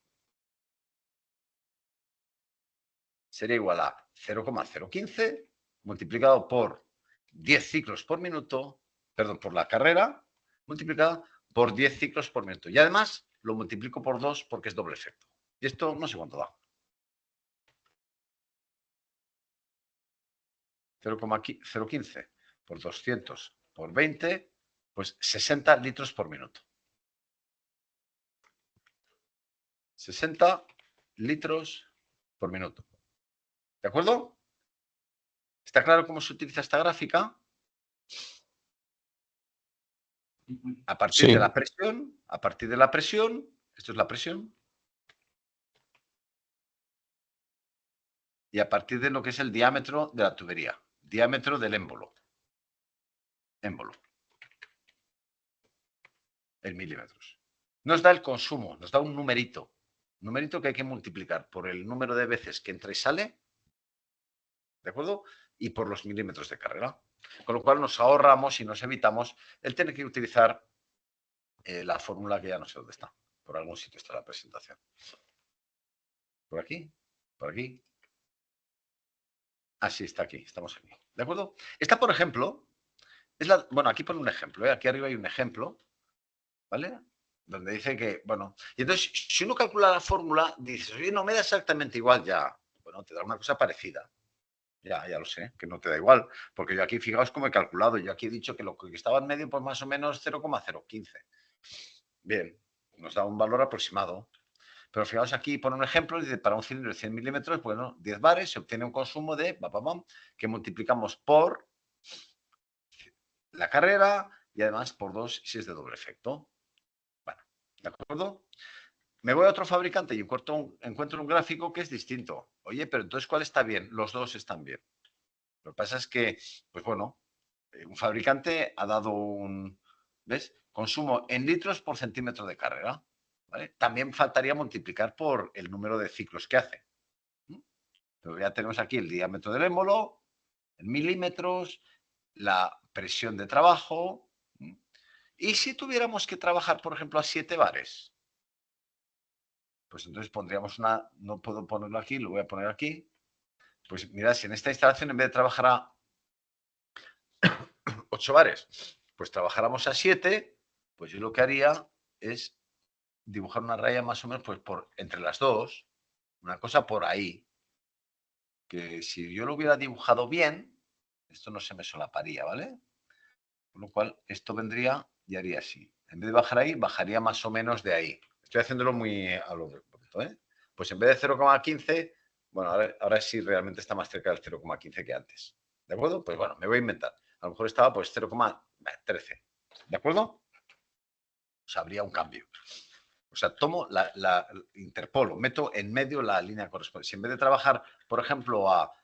sería igual a 0,015 multiplicado por 10 ciclos por minuto, perdón, por la carrera, multiplicada por 10 ciclos por minuto. Y además lo multiplico por 2 porque es doble efecto. Y esto no sé cuánto da. 0,015 por 200 por 20, pues 60 litros por minuto. 60 litros por minuto. ¿De acuerdo? ¿Está claro cómo se utiliza esta gráfica? A partir de la presión, esto es la presión, y a partir de lo que es el diámetro de la tubería, diámetro del émbolo. En milímetros. Nos da el consumo, nos da un numerito que hay que multiplicar por el número de veces que entra y sale, ¿de acuerdo? Y por los milímetros de carrera. Con lo cual nos ahorramos y nos evitamos el tener que utilizar la fórmula que ya no sé dónde está. Por algún sitio está la presentación. Por aquí, por aquí. Ah, sí, está aquí, estamos aquí. ¿De acuerdo? Esta, por ejemplo, es la. Bueno, aquí pone un ejemplo, ¿eh? Aquí arriba hay un ejemplo, ¿vale? Donde dice que, bueno, y entonces, si uno calcula la fórmula, dices, oye, no me da exactamente igual ya. Bueno, te da una cosa parecida. Ya lo sé, que no te da igual, porque yo aquí, fijaos cómo he calculado, yo aquí he dicho que lo que estaba en medio, pues más o menos 0,015. Bien, nos da un valor aproximado. Pero fijaos aquí, pone un ejemplo, dice, para un cilindro de 100 milímetros, bueno, 10 bares, se obtiene un consumo de, que multiplicamos por la carrera y además por 2 si es de doble efecto. Bueno, ¿de acuerdo? me voy a otro fabricante y encuentro un gráfico que es distinto. Oye, pero entonces, ¿cuál está bien? Los dos están bien. Lo que pasa es que, pues bueno, un fabricante ha dado ¿ves? Consumo en litros por centímetro de carrera. ¿Vale? También faltaría multiplicar por el número de ciclos que hace. Pero ya tenemos aquí el diámetro del émbolo, en milímetros, la presión de trabajo. Y si tuviéramos que trabajar, por ejemplo, a 7 bares, pues entonces pondríamos no puedo ponerlo aquí, lo voy a poner aquí. Pues mirad, si en esta instalación en vez de trabajar a 8 bares, pues trabajáramos a 7, pues yo lo que haría es dibujar una raya más o menos pues entre las dos, una cosa por ahí, que si yo lo hubiera dibujado bien, esto no se me solaparía, ¿vale? Con lo cual, esto vendría y haría así. En vez de bajar ahí, bajaría más o menos de ahí. Estoy haciéndolo muy a lo bonito, ¿eh? Pues en vez de 0,15, bueno, ahora sí realmente está más cerca del 0,15 que antes. ¿De acuerdo? Pues bueno, me voy a inventar. A lo mejor estaba pues 0,13. ¿De acuerdo? Pues habría un cambio. O sea, tomo interpolo, meto en medio la línea correspondiente. Si en vez de trabajar, por ejemplo, a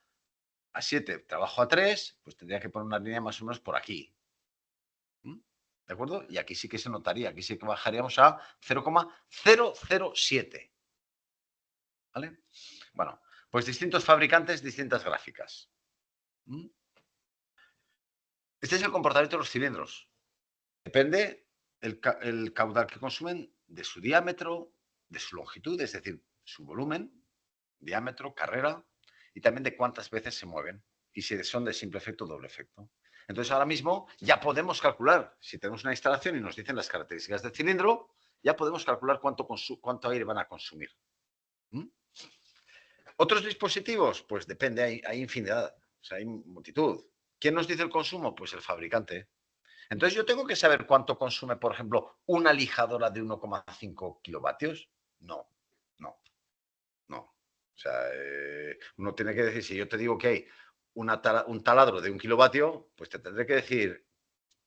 7, trabajo a 3, pues tendría que poner una línea más o menos por aquí. ¿De acuerdo? Y aquí sí que se notaría, aquí sí que bajaríamos a 0,007. ¿Vale? Bueno, pues distintos fabricantes, distintas gráficas. Este es el comportamiento de los cilindros. Depende el caudal que consumen de su diámetro, de su longitud, es decir, su volumen, diámetro, carrera, y también de cuántas veces se mueven y si son de simple efecto o doble efecto. Entonces ahora mismo ya podemos calcular, si tenemos una instalación y nos dicen las características del cilindro, ya podemos calcular cuánto aire van a consumir. ¿Otros dispositivos? Pues depende, hay infinidad, o sea, hay multitud. ¿Quién nos dice el consumo? Pues el fabricante. Entonces yo tengo que saber cuánto consume, por ejemplo, una lijadora de 1,5 kilovatios. No. O sea, uno tiene que decir, si yo te digo que hay un taladro de 1 kilovatio, pues te tendré que decir,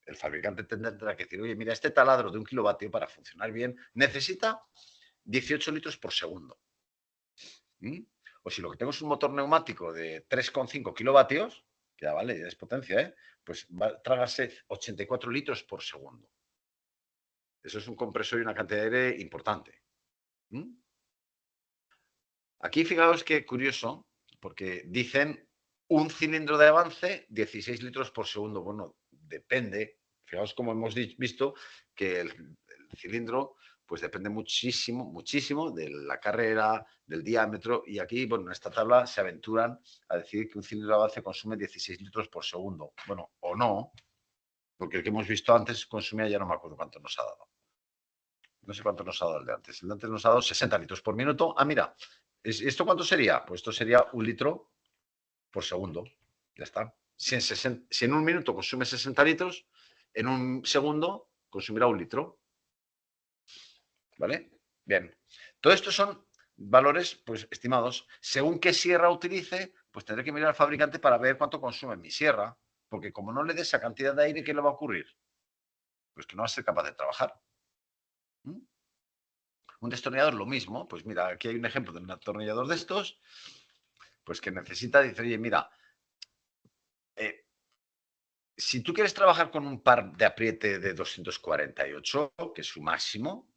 el fabricante tendrá que decir, oye, mira, este taladro de 1 kilovatio para funcionar bien necesita 18 litros por segundo. O si lo que tengo es un motor neumático de 3,5 kilovatios, que ya vale, ya es potencia, pues va a tragarse 84 litros por segundo. Eso es un compresor y una cantidad de aire importante. Aquí fijaos qué curioso, porque dicen un cilindro de avance, 16 litros por segundo. Bueno, depende. Fijaos como hemos visto que el cilindro pues depende muchísimo, muchísimo de la carrera, del diámetro. Y aquí, bueno, en esta tabla se aventuran a decir que un cilindro de avance consume 16 litros por segundo. Bueno, o no, porque el que hemos visto antes consumía, ya no me acuerdo cuánto nos ha dado. No sé cuánto nos ha dado el de antes. El de antes nos ha dado 60 litros por minuto. Ah, mira, ¿esto cuánto sería? Pues esto sería 1 litro por segundo. Ya está. Si en un minuto consume 60 litros, en un segundo consumirá 1 litro. ¿Vale? Bien. Todo esto son valores pues, estimados. Según qué sierra utilice, pues tendré que mirar al fabricante para ver cuánto consume mi sierra. Porque como no le dé esa cantidad de aire, ¿qué le va a ocurrir? Pues que no va a ser capaz de trabajar. Un destornillador lo mismo. Pues mira, aquí hay un ejemplo de un atornillador de estos, pues que necesita, dice, oye, mira, si tú quieres trabajar con un par de apriete de 248, que es su máximo,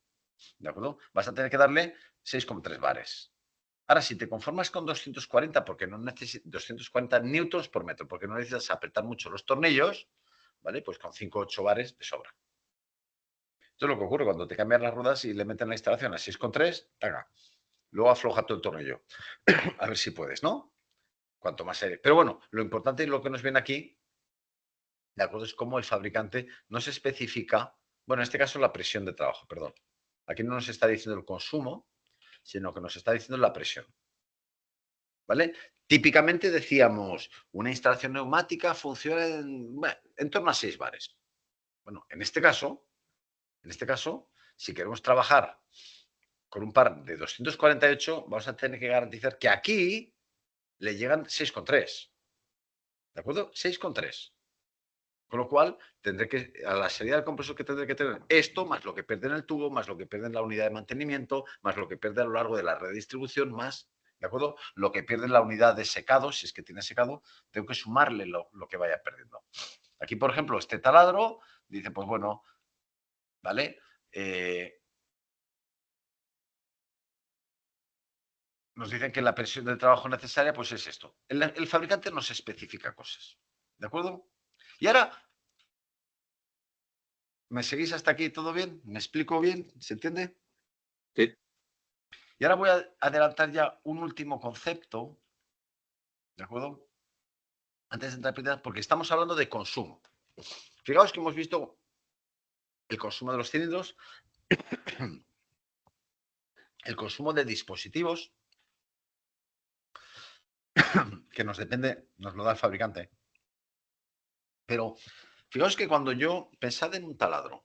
¿de acuerdo? Vas a tener que darle 6,3 bares. Ahora, si te conformas con 240, porque no necesitas 240 newtons por metro, porque no necesitas apretar mucho los tornillos, ¿vale? Pues con 5,8 bares de sobra. Esto es lo que ocurre cuando te cambian las ruedas y le meten la instalación a 6,3, taca. Luego afloja todo el tornillo. A ver si puedes, ¿no? Cuanto más aire. Pero bueno, lo importante y lo que nos viene aquí, ¿de acuerdo? Es cómo el fabricante nos especifica, bueno, en este caso la presión de trabajo, perdón. Aquí no nos está diciendo el consumo, sino que nos está diciendo la presión. ¿Vale? Típicamente decíamos, una instalación neumática funciona en torno a 6 bares. Bueno, en este caso, si queremos trabajar con un par de 248, vamos a tener que garantizar que aquí le llegan 6,3. ¿De acuerdo? 6,3. Con lo cual, tendré que, a la salida del compresor, que tendré que tener esto, más lo que pierde en el tubo, más lo que pierde en la unidad de mantenimiento, más lo que pierde a lo largo de la red de distribución, más, ¿de acuerdo? Lo que pierde en la unidad de secado, si es que tiene secado, tengo que sumarle lo que vaya perdiendo. Aquí, por ejemplo, este taladro dice, pues bueno, ¿vale? Nos dicen que la presión de trabajo necesaria, pues es esto. El fabricante nos especifica cosas, ¿de acuerdo? Y ahora, ¿me seguís hasta aquí? ¿Todo bien? ¿Me explico bien? ¿Se entiende? Sí. Y ahora voy a adelantar ya un último concepto, ¿de acuerdo? Antes de entrar en porque estamos hablando de consumo. Fijaos que hemos visto el consumo de los cilindros, el consumo de dispositivos, que nos depende, nos lo da el fabricante. Pero fijaos que cuando yo pensad en un taladro,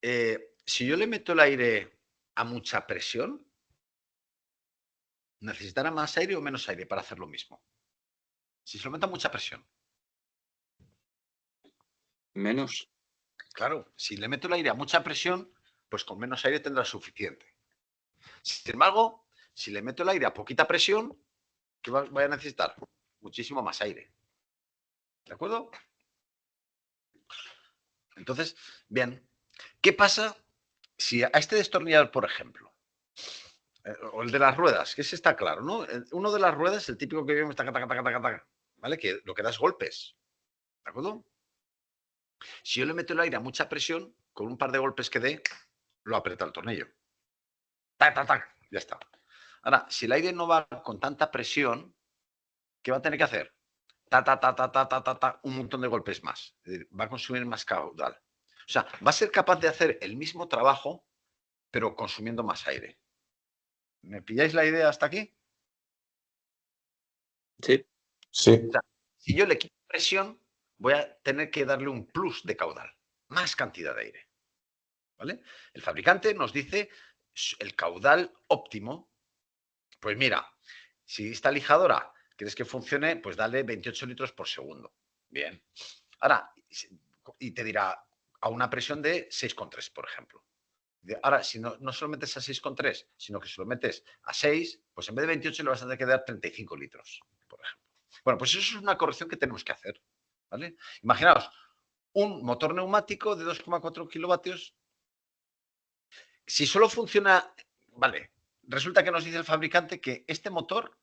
si yo le meto el aire a mucha presión, ¿necesitará más aire o menos aire para hacer lo mismo? Si se lo meto a mucha presión. Menos. Claro, si le meto el aire a mucha presión, pues con menos aire tendrá suficiente. Sin embargo, si le meto el aire a poquita presión, ¿qué voy a necesitar? Muchísimo más aire. ¿De acuerdo? Entonces, bien, ¿qué pasa si a este destornillador, por ejemplo, o el de las ruedas, que ese está claro, ¿no? Uno de las ruedas, el típico que vemos, taca, taca, taca, taca, taca, ¿vale? Que lo que da es golpes, ¿de acuerdo? Si yo le meto el aire a mucha presión, con un par de golpes que dé, lo aprieta el tornillo. ¡Tac, tac, tac! Ya está. Ahora, si el aire no va con tanta presión, ¿qué va a tener que hacer? Ta, ta, ta, ta, ta, ta, ta, ta, un montón de golpes más. Es decir, va a consumir más caudal. O sea, va a ser capaz de hacer el mismo trabajo, pero consumiendo más aire. ¿Me pilláis la idea hasta aquí? Sí. Sí. O sea, si yo le quito presión, voy a tener que darle un plus de caudal, más cantidad de aire. ¿Vale? El fabricante nos dice el caudal óptimo. Pues mira, si esta lijadora quieres que funcione, pues dale 28 litros por segundo. Bien. Ahora, y te dirá a una presión de 6,3, por ejemplo. Ahora, si no solo metes a 6,3, sino que se lo metes a 6, pues en vez de 28 le vas a tener que dar 35 litros, por ejemplo. Bueno, pues eso es una corrección que tenemos que hacer. ¿Vale? Imaginaos, un motor neumático de 2,4 kilovatios. Si solo funciona, vale, resulta que nos dice el fabricante que este motor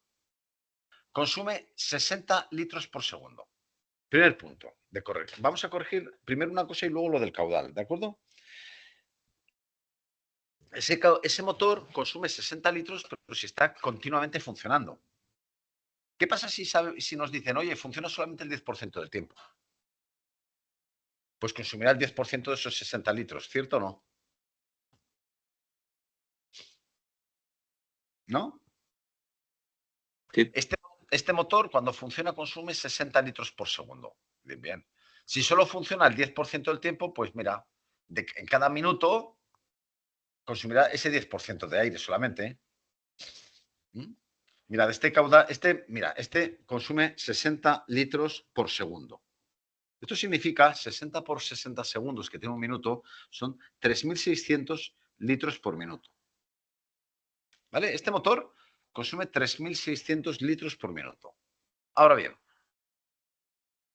consume 60 litros por segundo. Primer punto de corrección. Vamos a corregir primero una cosa y luego lo del caudal, ¿de acuerdo? Ese motor consume 60 litros, pero si está continuamente funcionando. ¿Qué pasa si nos dicen, oye, funciona solamente el 10% del tiempo? Pues consumirá el 10% de esos 60 litros, ¿cierto o no? ¿No? Sí. Este motor, cuando funciona, consume 60 litros por segundo. Bien, bien. Si solo funciona el 10% del tiempo, pues mira, en cada minuto consumirá ese 10% de aire solamente. ¿Mm? Mira, este consume 60 litros por segundo. Esto significa 60 por 60 segundos, que tiene un minuto, son 3.600 litros por minuto. ¿Vale? Este motor consume 3.600 litros por minuto. Ahora bien,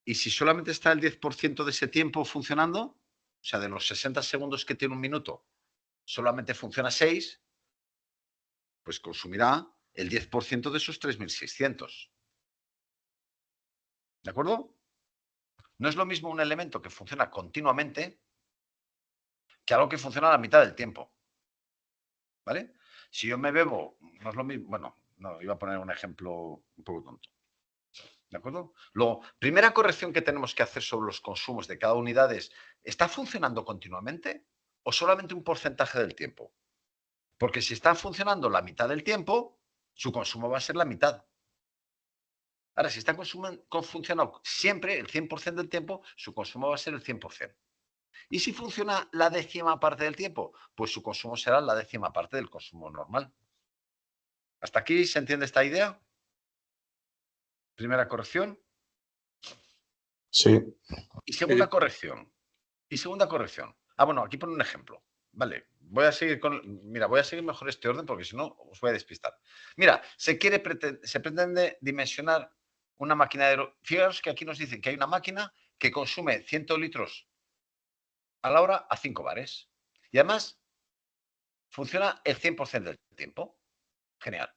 ¿y si solamente está el 10% de ese tiempo funcionando? O sea, de los 60 segundos que tiene un minuto, solamente funciona 6, pues consumirá el 10% de esos 3.600. ¿De acuerdo? No es lo mismo un elemento que funciona continuamente que algo que funciona a la mitad del tiempo. ¿Vale? Si yo me bebo, no es lo mismo. Bueno, no, iba a poner un ejemplo un poco tonto. ¿De acuerdo? Luego, primera corrección que tenemos que hacer sobre los consumos de cada unidad es, ¿está funcionando continuamente o solamente un porcentaje del tiempo? Porque si está funcionando la mitad del tiempo, su consumo va a ser la mitad. Ahora, si está funcionando siempre el 100% del tiempo, su consumo va a ser el 100%. Y si funciona la décima parte del tiempo, pues su consumo será la décima parte del consumo normal. ¿Hasta aquí se entiende esta idea? Primera corrección. Sí. Y segunda corrección. Ah, bueno, aquí pone un ejemplo. Vale, voy a seguir voy a seguir mejor este orden porque si no os voy a despistar. Mira, se pretende dimensionar una máquina de... Fijaros que aquí nos dicen que hay una máquina que consume 100 litros a la hora a 5 bares. Y además funciona el 100% del tiempo. Genial.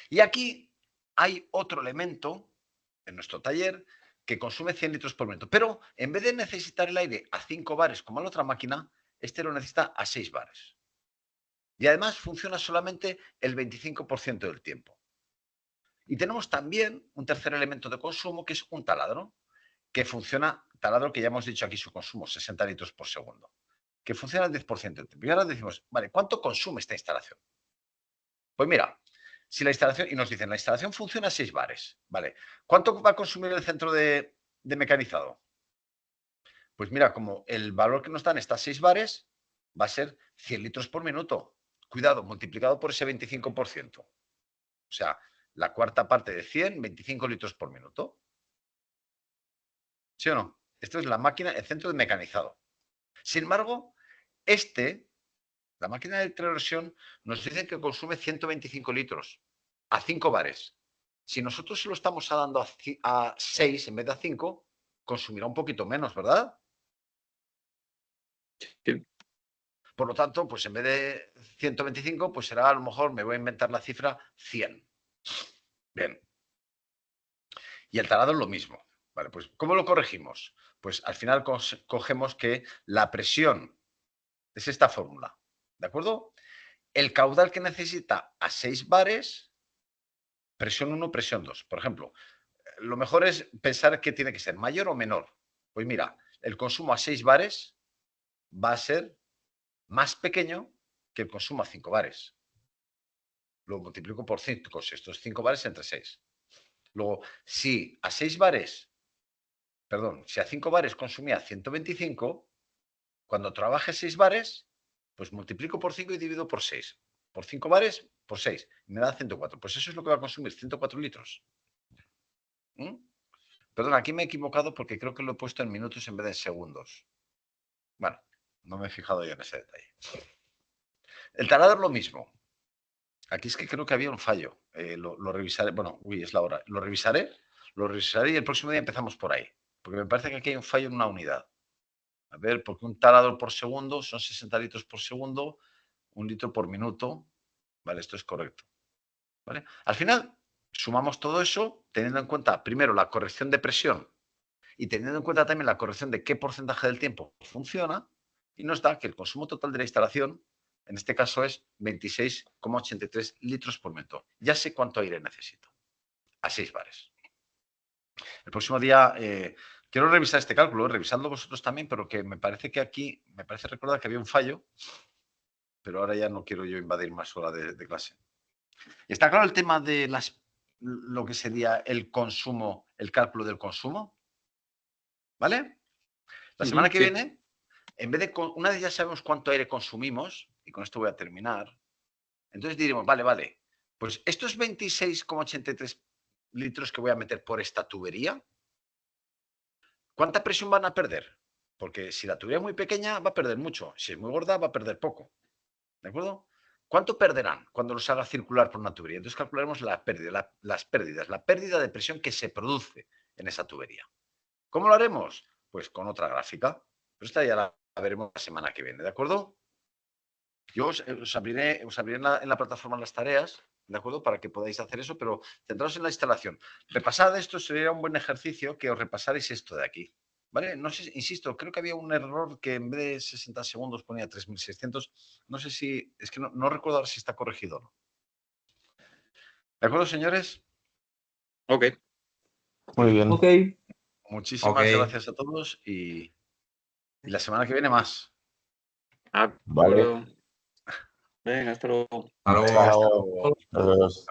Y aquí hay otro elemento en nuestro taller que consume 100 litros por minuto. Pero en vez de necesitar el aire a 5 bares como la otra máquina, este lo necesita a 6 bares. Y además funciona solamente el 25% del tiempo. Y tenemos también un tercer elemento de consumo que es un taladro, que funciona, taladro que ya hemos dicho aquí su consumo, 60 litros por segundo, que funciona al 10% del tiempo. Y ahora decimos, vale, ¿cuánto consume esta instalación? Pues mira, si la instalación, y nos dicen, la instalación funciona a 6 bares, ¿vale? ¿Cuánto va a consumir el centro de mecanizado? Pues mira, como el valor que nos dan está a 6 bares, va a ser 100 litros por minuto. Cuidado, multiplicado por ese 25%. O sea, la cuarta parte de 100, 25 litros por minuto. ¿Sí o no? Esto es la máquina, el centro de mecanizado. Sin embargo, la máquina de electroerosión, nos dice que consume 125 litros a 5 bares. Si nosotros se lo estamos dando a 6 en vez de a 5, consumirá un poquito menos, ¿verdad? Sí. Por lo tanto, pues en vez de 125, pues será a lo mejor, me voy a inventar la cifra, 100. Bien. Y el taladro lo mismo. Vale, pues ¿cómo lo corregimos? Pues al final cogemos que la presión es esta fórmula, ¿de acuerdo? El caudal que necesita a 6 bares, presión 1, presión 2. Por ejemplo, lo mejor es pensar que tiene que ser mayor o menor. Pues mira, el consumo a 6 bares va a ser más pequeño que el consumo a 5 bares. Lo multiplico por 5, estos 5 bares entre 6. Luego, si a 5 bares consumía 125, cuando trabaje 6 bares, pues multiplico por 5 y divido por 6. Por 5 bares, por 6. Me da 104. Pues eso es lo que va a consumir, 104 litros. Perdón, aquí me he equivocado porque creo que lo he puesto en minutos en vez de en segundos. Bueno, no me he fijado yo en ese detalle. El taladro lo mismo. Aquí es que creo que había un fallo. Lo revisaré. Bueno, es la hora. Lo revisaré y el próximo día empezamos por ahí. Porque me parece que aquí hay un fallo en una unidad. A ver, porque un taladro por segundo son 60 litros por segundo, 1 litro por minuto. Vale, esto es correcto. ¿Vale? Al final, sumamos todo eso teniendo en cuenta, primero, la corrección de presión y teniendo en cuenta también la corrección de qué porcentaje del tiempo funciona, y nos da que el consumo total de la instalación, en este caso, es 26,83 litros por minuto. Ya sé cuánto aire necesito, a 6 bares. El próximo día quiero revisar este cálculo, revisadlo vosotros también, pero que me parece que aquí, me parece recordar que había un fallo, pero ahora ya no quiero yo invadir más hora de clase. ¿Está claro el tema de lo que sería el consumo, el cálculo del consumo? ¿Vale? La semana que viene, en vez de, una vez ya sabemos cuánto aire consumimos, y con esto voy a terminar, entonces diremos, vale, pues estos 26,83 litros que voy a meter por esta tubería, ¿cuánta presión van a perder? Porque si la tubería es muy pequeña, va a perder mucho. Si es muy gorda, va a perder poco. ¿De acuerdo? ¿Cuánto perderán cuando los haga circular por una tubería? Entonces calcularemos las pérdidas, la pérdida de presión que se produce en esa tubería. ¿Cómo lo haremos? Pues con otra gráfica. Pero esta ya la veremos la semana que viene, ¿de acuerdo? Yo os abriré en la plataforma las tareas, ¿de acuerdo? Para que podáis hacer eso, pero centraos en la instalación. Repasad esto, sería un buen ejercicio que os repasarais esto de aquí. ¿Vale? No sé, insisto, creo que había un error que en vez de 60 segundos ponía 3600. No sé si, es que no recuerdo ahora si está corregido o no. ¿De acuerdo, señores? Ok. Muy bien. Ok. Muchísimas gracias a todos y la semana que viene más. Vale. Vale. Venga, hasta luego. Chao. Adiós.